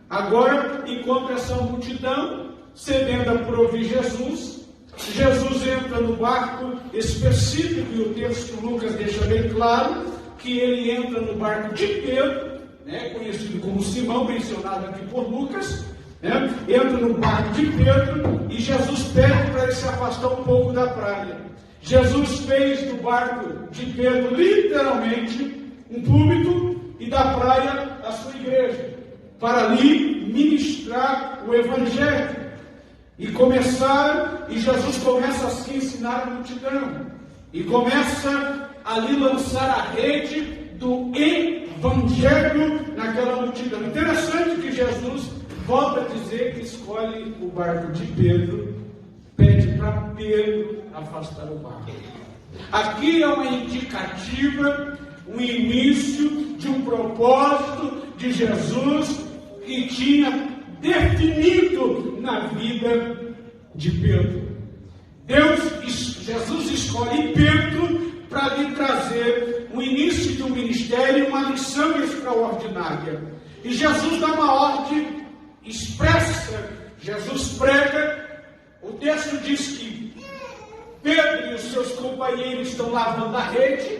[SPEAKER 4] Agora, encontra essa multidão sedenta por ouvir Jesus. Jesus entra no barco específico, e o texto Lucas deixa bem claro que ele entra no barco de Pedro, conhecido como Simão, mencionado aqui por Lucas, entra no barco de Pedro, e Jesus pede para ele se afastar um pouco da praia. Jesus fez do barco de Pedro, literalmente, um púlpito, e da praia a sua igreja, para ali ministrar o Evangelho. E Jesus começa a se ensinar a multidão, e começa ali lançar a rede do Evangelho naquela multidão. Interessante que Jesus volta a dizer que escolhe o barco de Pedro, pede para Pedro afastar o barco. Aqui é uma indicativa, um início de um propósito de Jesus que tinha definido na vida de Pedro. Jesus escolhe Pedro para lhe trazer o início de um ministério, uma lição extraordinária. E Jesus dá uma ordem expressa. Jesus prega. O texto diz que Pedro e os seus companheiros estão lavando a rede.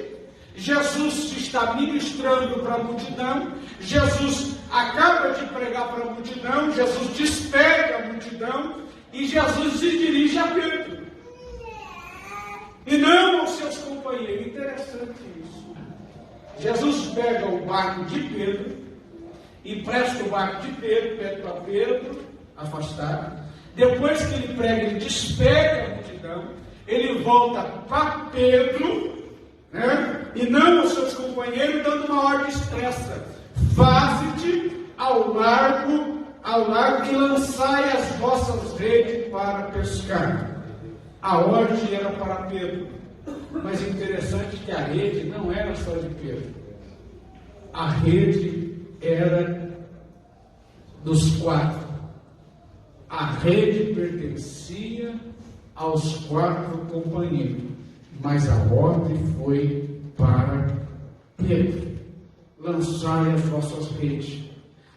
[SPEAKER 4] Jesus está ministrando para a multidão. Jesus acaba de pregar para a multidão. Jesus despega a multidão. E Jesus se dirige a Pedro, e não aos seus companheiros. Interessante isso. Jesus pega o barco de Pedro, empresta o barco de Pedro, pede para Pedro afastar. Depois que ele prega, ele despega a multidão. Ele volta para Pedro, e não aos seus companheiros, dando uma ordem expressa: faze-te ao largo e lançai as vossas redes para pescar. A ordem era para Pedro, mas é interessante que a rede não era só de Pedro. A rede era dos 4. A rede pertencia aos 4 companheiros, mas a ordem foi para Pedro: lançai as vossas redes.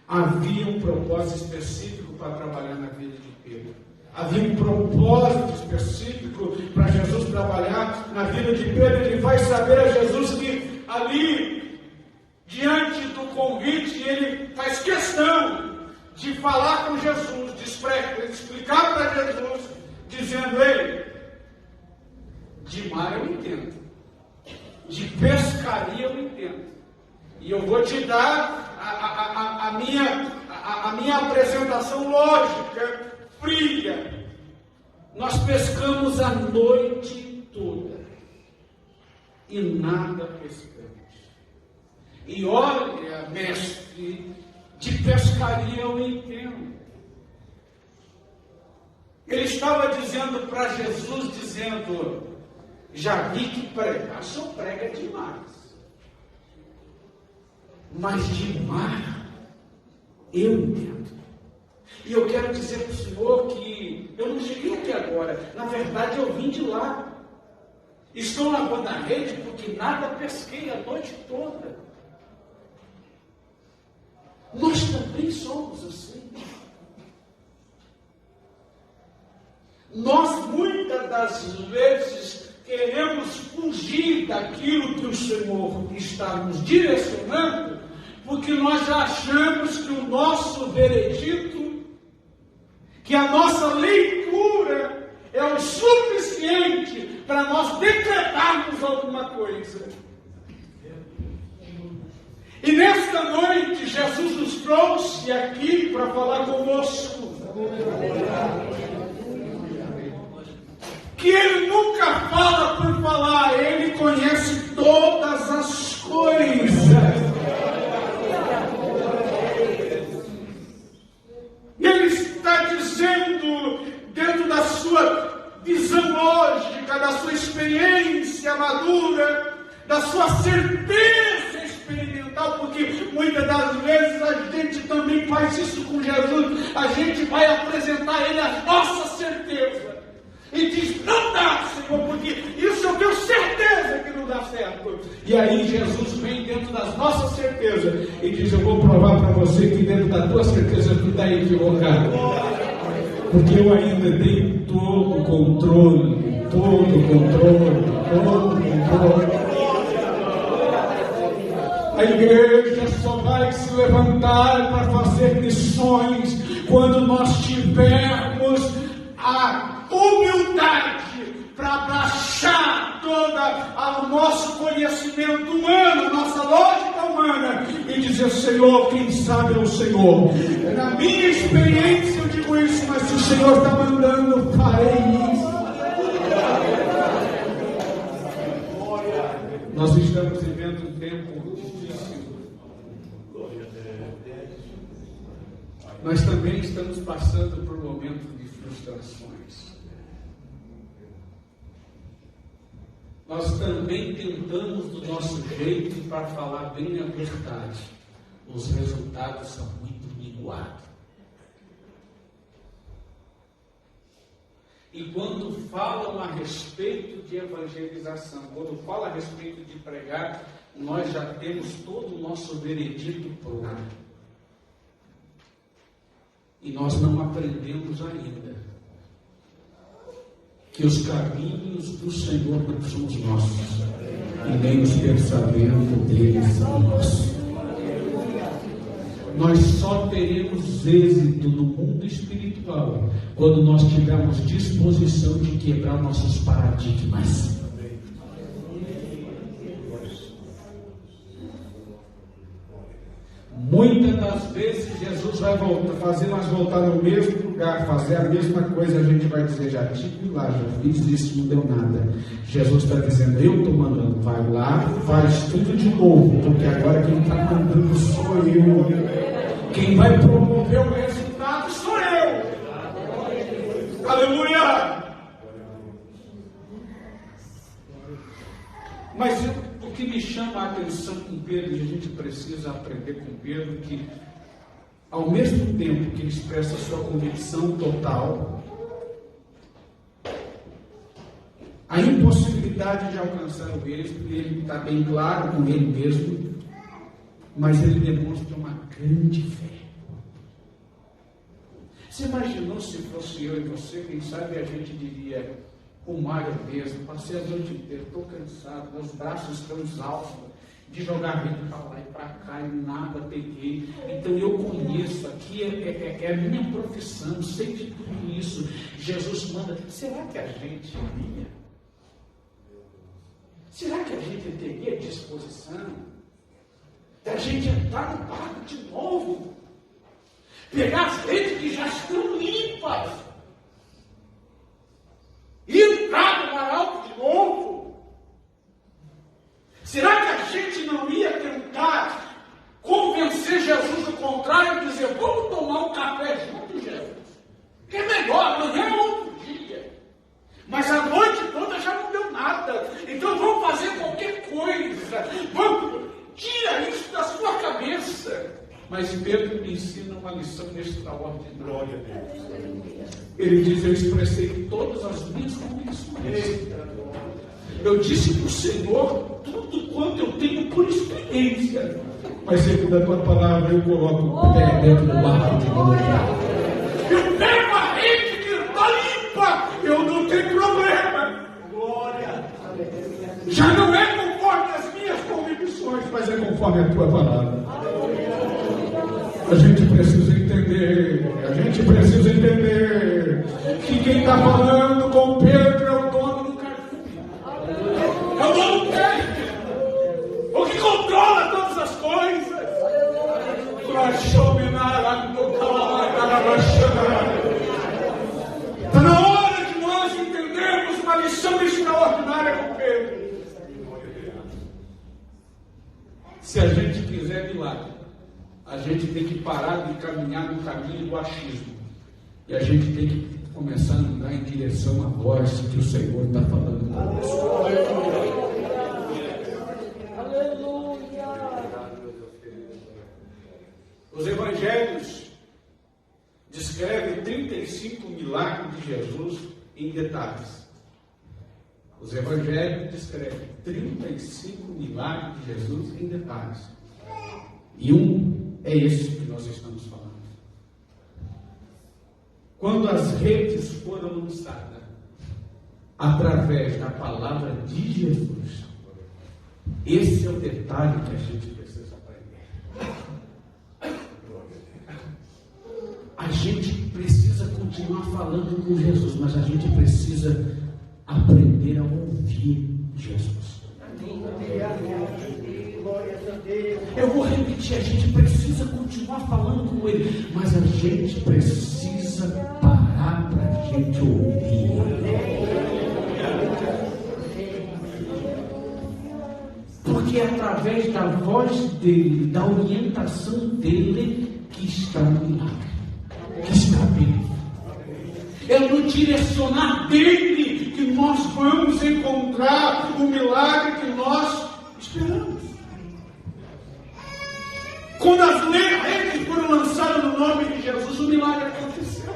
[SPEAKER 4] Havia um propósito específico para trabalhar na vida de Pedro. Havia um propósito específico para Jesus trabalhar na vida de Pedro. Ele vai saber a Jesus que ali, diante do convite, ele faz questão de falar com Jesus, de explicar para Jesus, dizendo: ei, de mar eu entendo, de pescaria eu entendo, e eu vou te dar a minha apresentação lógica, fria. Nós pescamos a noite toda e nada pescamos. E olha, mestre, de pescaria eu entendo. Ele estava dizendo para Jesus, já vi que pregar, só prega demais. Mas de mar, eu entendo. E eu quero dizer para o Senhor que eu não cheguei aqui agora. Na verdade, eu vim de lá. Estou lavando a rede porque nada pesquei a noite toda. também somos assim. Nós, muitas das vezes, queremos fugir daquilo que o Senhor está nos direcionando, porque nós já achamos que o nosso veredito, que a nossa leitura é o suficiente para nós decretarmos alguma coisa. E nesta noite, Jesus nos trouxe aqui para falar conosco. Que Ele nunca fala por falar, Ele conhece todas as coisas. Ele está dizendo, dentro da sua visão lógica, da sua experiência madura, da sua certeza experimental, porque muitas das vezes a gente também faz isso com Jesus, a gente vai apresentar a Ele a nossa certeza. E diz, não dá, Senhor, porque isso eu tenho certeza que não dá certo. E aí Jesus vem dentro das nossas certezas e diz, eu vou provar para você que dentro da tua certeza tu está equivocado. Porque eu ainda tenho todo o controle, todo o controle. A igreja só vai se levantar para fazer missões quando nós tivermos a humildade para abaixar todo o nosso conhecimento humano, nossa lógica humana, e dizer, Senhor, quem sabe é o Senhor. Na minha experiência eu digo isso, mas se o Senhor está mandando, eu farei isso. Nós estamos vivendo um tempo difícil. Nós também estamos passando por um momento de frustrações. Nós também tentamos do nosso jeito para falar bem a verdade. Os resultados são muito minguados. E quando falam a respeito de evangelização, quando falam a respeito de pregar, nós já temos todo o nosso veredito pronto. E nós não aprendemos ainda que os caminhos do Senhor não são os nossos, e nem os pensamentos dele são nossos. Nós só teremos êxito no mundo espiritual quando nós tivermos disposição de quebrar nossos paradigmas. Muitas das vezes Jesus vai fazer nós voltar no mesmo lugar, fazer a mesma coisa, a gente vai dizer, já tive lá, já fiz isso, não deu nada. Jesus está dizendo, eu estou mandando, vai lá, faz tudo de novo, porque agora quem está mandando sou eu. Quem vai promover o resultado sou eu. Aleluia! Mas o que me chama a atenção com Pedro, e a gente precisa aprender com Pedro, que ao mesmo tempo que ele expressa a sua convicção total, a impossibilidade de alcançar o êxito, ele está bem claro com ele mesmo, mas ele demonstra uma grande fé. Você imaginou se fosse eu e você, quem sabe a gente diria, o Mário mesmo, passei a noite inteira, estou cansado, meus braços estão exaustos de jogar rede para lá e para cá e nada peguei. Então eu conheço, aqui é a minha profissão, sei de tudo isso. Jesus manda, será que a gente iria? Será que a gente teria disposição da gente entrar no barco de novo? Pegar as redes que já estão limpas e entrar no mar alto de novo? Será que a gente não ia tentar convencer Jesus do contrário e dizer, vamos tomar um café junto, Jesus? Que é melhor, amanhã é outro dia. Mas a noite toda já não deu nada. Então vamos fazer qualquer coisa. Vamos, tira isso da sua cabeça. Mas Pedro me ensina uma lição extraordinária. Ele diz, eu expressei todas as minhas convicções. Eu disse para o Senhor tudo quanto eu tenho por experiência. mas segundo a tua palavra eu coloco o pé dentro do barco de novo. Eu pego a rede que está limpa, eu não tenho problema. Glória. Já não é conforme as minhas convicções, mas é conforme a tua palavra. A gente precisa entender que quem está falando com Pedro é o dono do cardume. É o dono do cardume. O que controla todas as coisas. Está na hora de nós entendermos uma lição extraordinária com Pedro. Se a gente quiser milagre, a gente tem que parar de caminhar no caminho do achismo. E a gente tem que começar a andar em direção à voz que o Senhor está falando conosco. Os evangelhos descrevem 35 milagres de Jesus em detalhes. Os evangelhos descrevem 35 milagres de Jesus em detalhes. E um é esse que nós estamos falando. Quando as redes foram lançadas através da palavra de Jesus, esse é o detalhe que a gente precisa aprender. A gente precisa continuar falando com Jesus, mas a gente precisa aprender a ouvir Jesus. Eu vou repetir, a gente precisa continuar falando com Ele, mas a gente precisa parar para a gente ouvir. Porque é através da voz dele, da orientação dele, que está o milagre, que está bem. É no direcionar dele que nós vamos encontrar o milagre que nós esperamos. Quando as redes foram lançadas no nome de Jesus, o milagre aconteceu.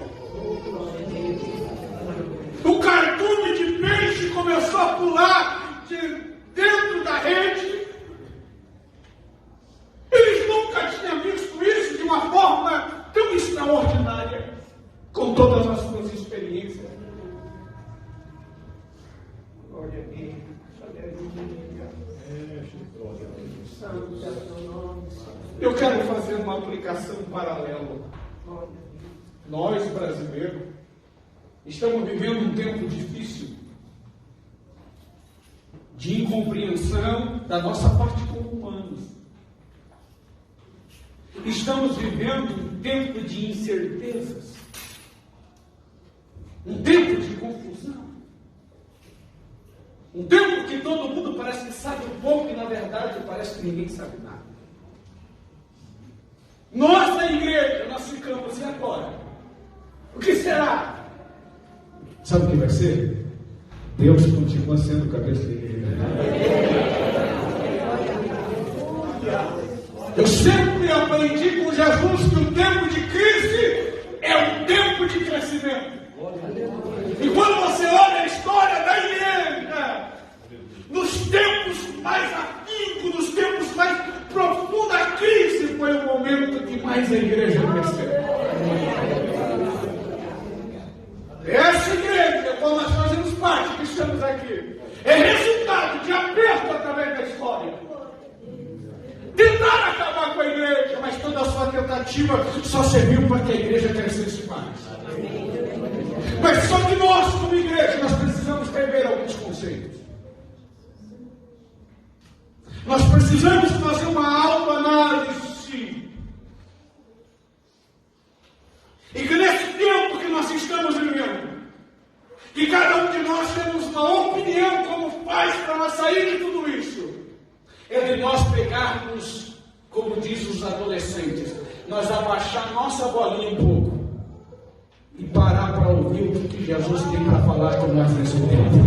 [SPEAKER 4] O cardume de peixe começou a pular de dentro da rede. Eles nunca tinham visto isso de uma forma tão extraordinária, com todas as suas experiências. Glória a Deus. Eu quero fazer uma aplicação paralela. Nós, brasileiros, estamos vivendo um tempo difícil de incompreensão da nossa parte como humanos. Estamos vivendo um tempo de incertezas, um tempo de confusão, um tempo que todo mundo parece que sabe um pouco e na verdade parece que ninguém sabe nada. Nossa igreja, nós ficamos, e agora? O que será? Sabe o que vai ser? Deus continua sendo o cabeça da igreja. Eu sempre aprendi com Jesus que o tempo de crise é um tempo de crescimento. E quando você olha a história da igreja, nos tempos mais atípicos, nos tempos mais profundos da crise, foi o momento que mais a igreja cresceu. Essa igreja, qual nós fazemos parte, que estamos aqui, é resultado de aperto através da história. Tentaram acabar com a igreja, mas toda a sua tentativa só serviu para que a igreja crescesse mais. Mas só que nós, como igreja, nós precisamos rever alguns conceitos. Nós precisamos fazer uma autoanálise. E que nesse tempo que nós estamos vivendo, que cada um de nós temos uma opinião como faz para nós sair de tudo isso, é de nós pegarmos, como diz os adolescentes, nós abaixar nossa bolinha um pouco e parar para ouvir o que Jesus tem para falar com nós nesse tempo.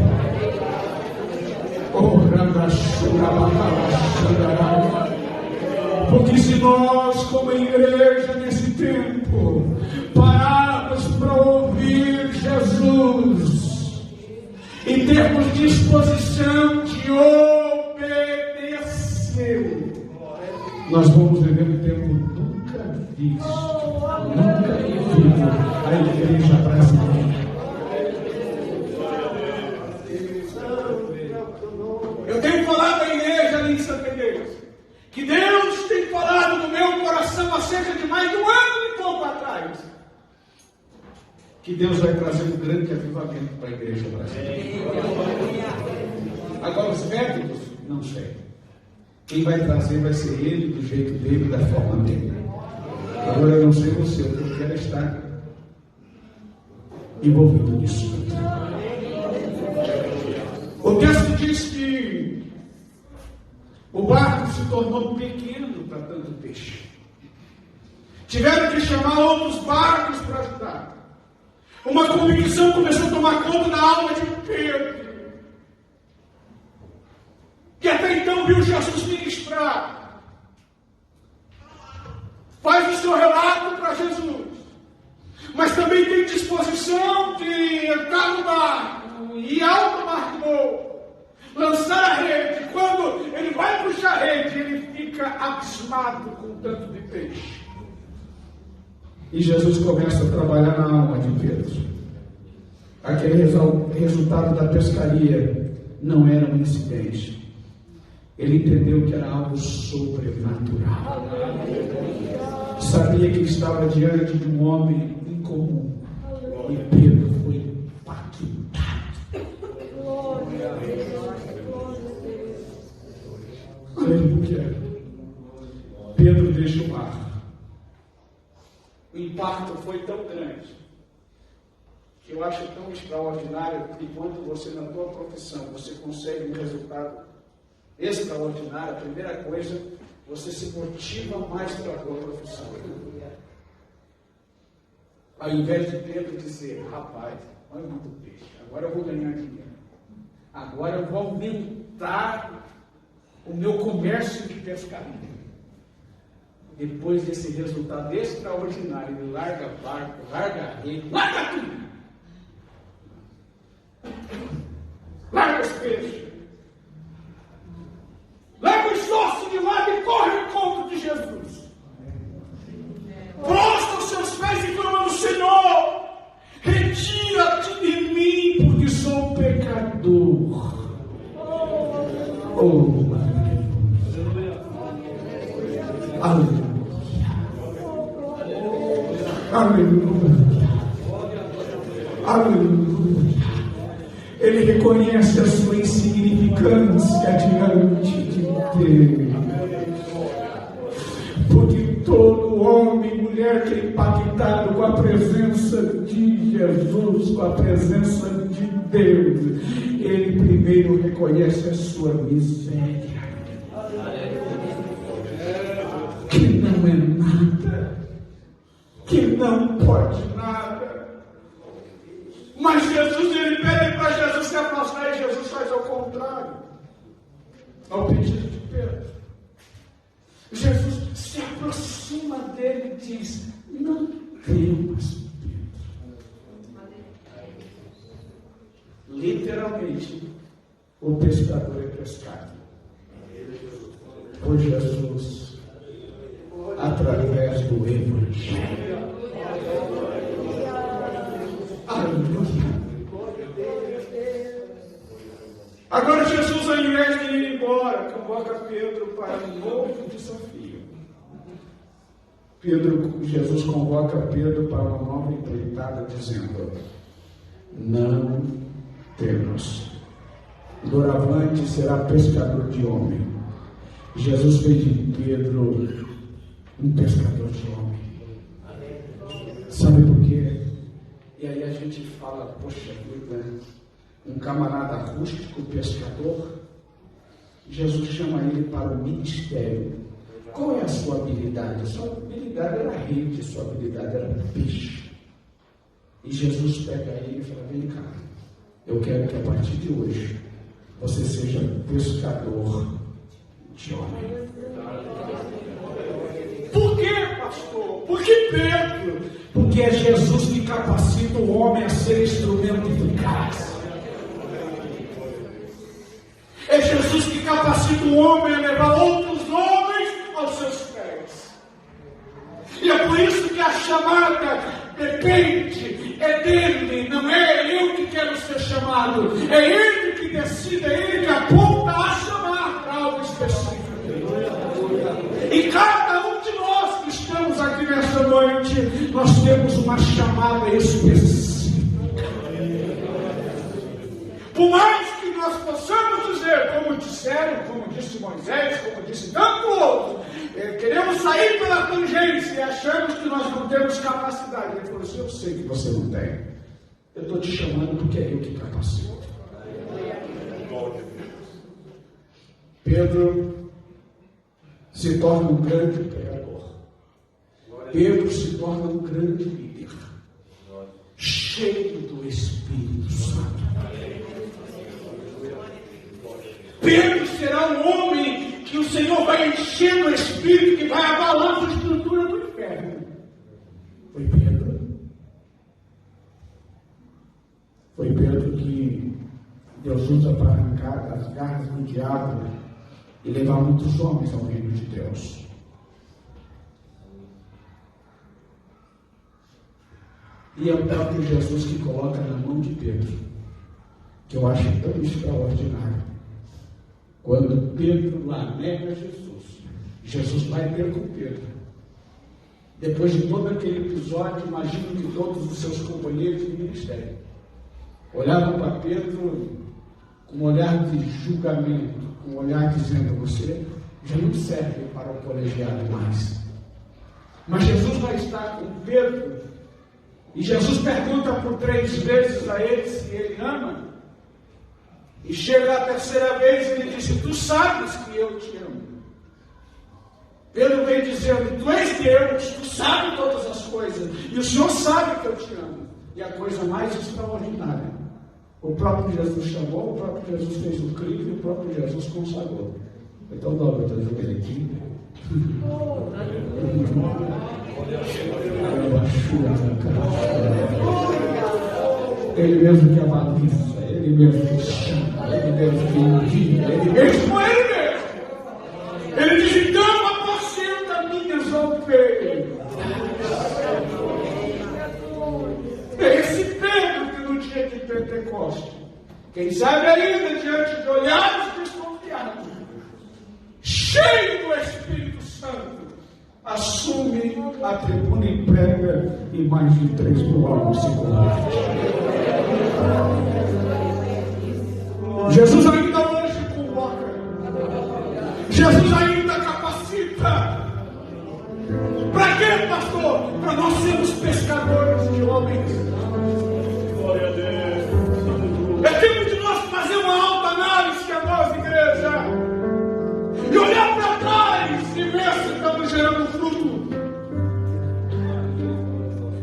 [SPEAKER 4] Porque se nós, como igreja nesse tempo, pararmos para ouvir Jesus e termos disposição de obedecer, nós vamos mesmo tempo nunca visto, nunca visto a igreja brasileira. Eu tenho falado à igreja ali em Santa Inês, que Deus tem falado no meu coração há cerca de mais de um ano e pouco atrás, que Deus vai trazer um grande avivamento para a igreja brasileira. Agora os métodos, não sei. Quem vai trazer vai ser ele, do jeito dele, da forma dele. Agora eu não sei você, o que eu quero é estar envolvido nisso. O texto diz que o barco se tornou pequeno para tanto peixe. Tiveram que chamar outros barcos para ajudar. Uma convicção começou a tomar conta da alma de Pedro, que até então viu Jesus ministrar. Faz o seu relato para Jesus, mas também tem disposição de entrar no barco e alto mar novo, lançar a rede. Quando ele vai puxar a rede, ele fica abismado com tanto de peixe. E Jesus começa a trabalhar na alma de Pedro. Aquele resultado da pescaria não era um incidente. Ele entendeu que era algo sobrenatural. Sabia que estava diante de um homem incomum. E Pedro foi impactado. Aleluia. Pedro deixa o mar. O impacto foi tão grande que eu acho tão extraordinário que quando você, na tua profissão, você consegue um resultado extraordinário, a primeira coisa, você se motiva mais para a tua profissão. Ao invés de Pedro dizer, rapaz, olha muito peixe, agora eu vou ganhar dinheiro, agora eu vou aumentar o meu comércio de pescaria. Depois desse resultado extraordinário, ele larga barco, larga a rede, larga tudo. Larga os peixes. Larga os sócios de lado e corre ao encontro de Jesus. Prostra os seus pés e clama no Senhor. Retira-te de mim, porque sou pecador. Oh, aleluia. Aleluia. Aleluia. Ele reconhece a sua insignificância diante de Deus. Porque todo homem e mulher que é impactado com a presença de Jesus, com a presença de Deus, ele primeiro reconhece a sua miséria. Que não é nada, que não pode nada. Mas Jesus, ele pede para Jesus se afastar e Jesus faz ao contrário, ao pedido de Pedro. Jesus se aproxima dele e diz, não temas, Pedro. Literalmente, o pescador é pescado por Jesus através do Evangelho. Aleluia. Agora Jesus, ao invés de ir embora, convoca Pedro para um novo desafio. Jesus convoca Pedro para uma nova empreitada, dizendo, não temas. Doravante será pescador de homem. Jesus fez de Pedro um pescador de homem. Sabe por quê? E aí a gente fala, poxa vida, um camarada rústico, pescador, Jesus chama ele para o ministério. Qual é a sua habilidade? A sua habilidade era rede, a sua habilidade era peixe. E Jesus pega ele e fala, vem cá, eu quero que a partir de hoje você seja pescador de homem. Por quê, pastor? Por que Pedro? Porque é Jesus que capacita o homem a ser instrumento eficaz. É Jesus que capacita o homem a levar outros homens aos seus pés. é por isso que a chamada depende, é dele, não é eu que quero ser chamado, é ele que decide, é ele que aponta a chamar para algo específico. E cada um de nós que estamos aqui nesta noite, nós temos uma chamada específica. Por mais que nós possamos dizer, como disseram, como disse Moisés, como disse tanto outro, queremos sair pela tangência e achamos que nós não temos capacidade. Ele falou assim: eu sei que você não tem. Eu estou te chamando porque é eu que capacito. Pedro se torna um grande pregador. Pedro se torna um grande líder, cheio do Espírito Santo. Pedro será um homem que o Senhor vai encher do Espírito, que vai abalar a estrutura do inferno. Foi Pedro. Foi Pedro que Deus usa para arrancar das garras do diabo e levar muitos homens ao reino de Deus. E é o próprio Jesus que coloca na mão de Pedro, que eu acho tão extraordinário. Quando Pedro lá nega Jesus, Jesus vai ter com Pedro. Depois de todo aquele episódio, imagino que todos os seus companheiros de ministério olhavam para Pedro com um olhar de julgamento, com um olhar dizendo: você já não serve para o colegiado mais. Mas Jesus vai estar com Pedro, e Jesus pergunta por 3 vezes a ele se ele ama. E chega a terceira vez e ele disse: tu sabes que eu te amo. Pedro vem dizendo: tu és Deus, tu sabes todas as coisas, e o Senhor sabe que eu te amo. E a coisa mais extraordinária, o próprio Jesus chamou, o próprio Jesus fez o crivo e o próprio Jesus consagrou. Então dobra o teu joelho aqui. Ele mesmo que avaliza, ele mesmo que chama, ele mesmo que envia, ele mesmo. Ele diz: então apacenta minhas ovelhas. Esse Pedro que no dia de Pentecoste, quem sabe ainda diante de olhares desconfiados, cheio do Espírito Santo, assume a tribuna e prega, e mais de 3.000 almas se convertem. Jesus ainda hoje convoca, Jesus ainda capacita. Para quê, pastor? Para nós sermos pescadores de homens. Glória a Deus. É tempo de nós fazer uma autoanálise, amada igreja, e olhar para trás e ver se estamos gerando fruto.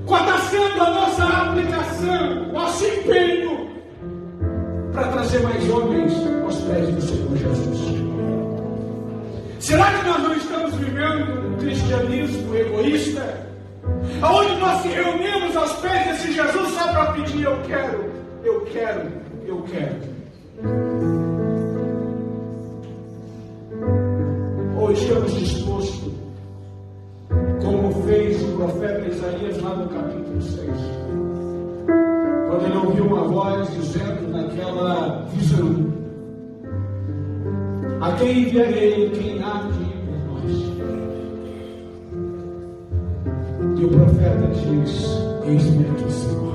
[SPEAKER 4] Qual está sendo a nossa aplicação, nosso empenho para trazer mais homens aos pés do Senhor Jesus? Será que nós não estamos vivendo um cristianismo egoísta, onde nós se reunimos aos pés desse Jesus só para pedir: eu quero, eu quero, eu quero? Ou estamos dispostos, como fez o profeta Isaías lá no capítulo 6, quando ele ouviu uma voz dizendo naquela visão: a quem enviarei, quem há de ir por nós? E o profeta diz: eis-me aqui, Senhor.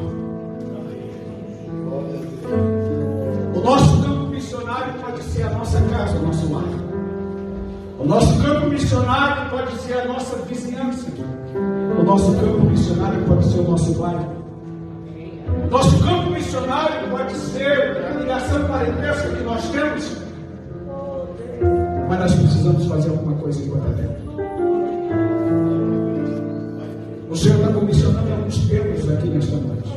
[SPEAKER 4] O nosso campo missionário pode ser a nossa casa, o nosso lar. O nosso campo missionário pode ser a nossa vizinhança. O nosso campo missionário pode ser o nosso bairro. O nosso campo missionário pode ser a ligação parentesca que nós temos. Mas nós precisamos fazer alguma coisa enquanto é tempo. O Senhor está comissionando alguns Pedros aqui nesta noite.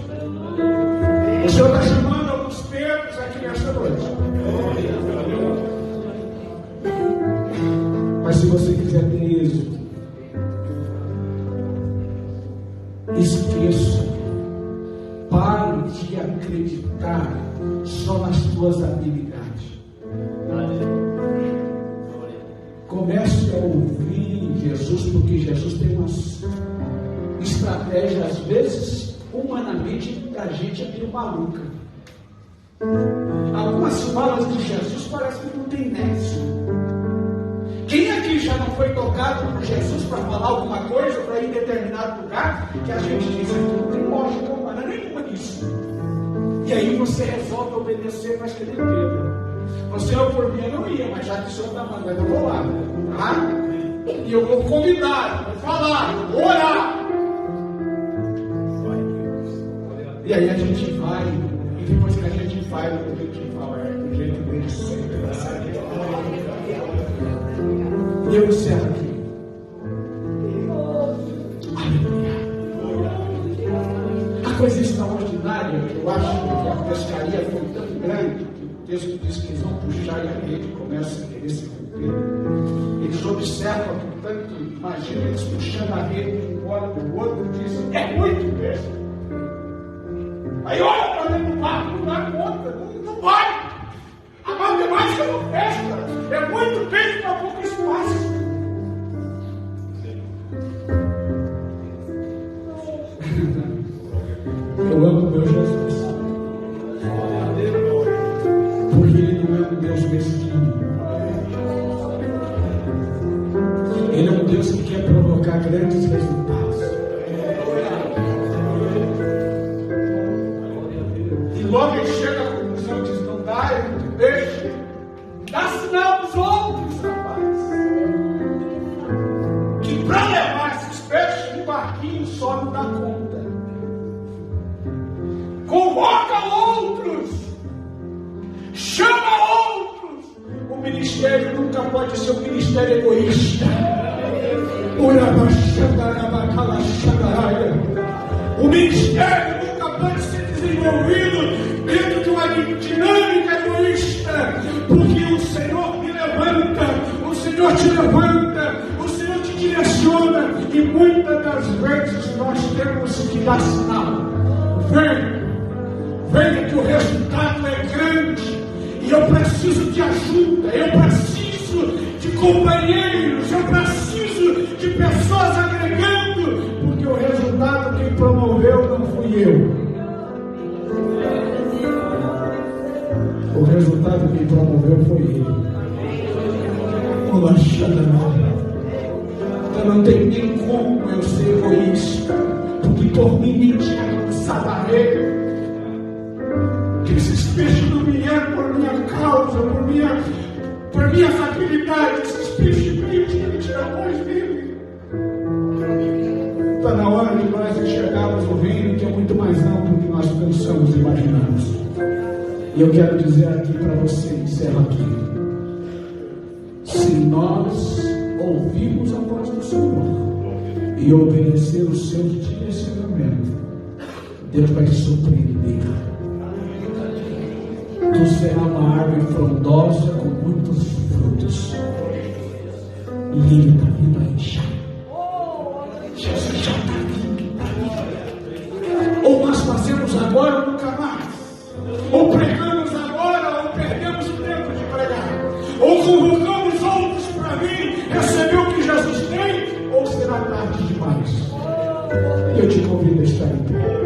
[SPEAKER 4] O Senhor está chamando alguns Pedros aqui nesta noite. Mas se você quiser ter êxito, esqueça. Pare de acreditar só nas tuas habilidades. Comece a ouvir Jesus, porque Jesus tem estratégia, às vezes, humanamente, a gente é meio maluca. Algumas falas de Jesus parecem que não tem nexo. Quem aqui já não foi tocado por Jesus para falar alguma coisa, para ir em determinado lugar, que a gente diz que não tem lógica humana nenhuma nisso. E aí você resolve obedecer, mas que nem Pedro. Você ou por mim eu não ia, mas já que o Senhor está mandando, eu vou lá. Tá? E eu vou convidar, vou falar, vou orar. E aí a gente vai, e depois que a gente vai, a gente fala, do jeito dele sempre, tá certo? E eu encerro aqui. A coisa extraordinária, eu acho que a pescaria foi tão grande, que o texto diz que eles vão puxar e a rede começa a querer se romper. Eles observam, portanto, imagina eles puxando a rede de um lado do outro e dizem, é muito peixe. Aí olha para dentro do barco, não dá conta, não vai. A matemática não fecha, é muito peixe para pouco espaço. Eu amo meu Jesus, porque Ele não é um Deus mesquinho. Ele é um Deus que quer provocar grandes resultados. E logo ele chega à conclusão, diz, não dá, é muito peixe. Dá sinal para os outros, rapaz. Que para levar esses peixes, um barquinho só não dá conta. Convoca outros. Chama outros. O ministério nunca pode ser um ministério egoísta. O ministério nunca pode ser desenvolvido dentro de uma dinâmica egoísta, porque o Senhor me levanta, o Senhor te levanta, o Senhor te direciona, e muitas das vezes nós temos que dar sinal. Venha que o resultado é grande, e eu preciso de ajuda, eu preciso de companheiros, eu preciso de pessoas agregando, porque o resultado quem promoveu não fui eu. O resultado quem promoveu foi ele. Então não tem nem como eu ser egoísta, porque por mim me tinha lançado a rede. Que esses peixes não vieram por minha causa, por minhas habilidades, esses peixes veio de amor dele. Está na hora de nós enxergarmos o reino, que é muito mais amplo do que nós pensamos e imaginamos. E eu quero dizer aqui para você, encerro aqui. Se nós ouvirmos a voz do Senhor e obedecer os seus direcionamentos, Deus vai surpreender. Tu será uma árvore frondosa com muitos frutos. E Ele está vindo aí já. Jesus já está vindo. Ou nós fazemos agora ou nunca mais. Ou pregamos agora ou perdemos o tempo de pregar. Ou convocamos outros para vir receber o que Jesus tem, ou será tarde demais. Eu te convido a estar em pé.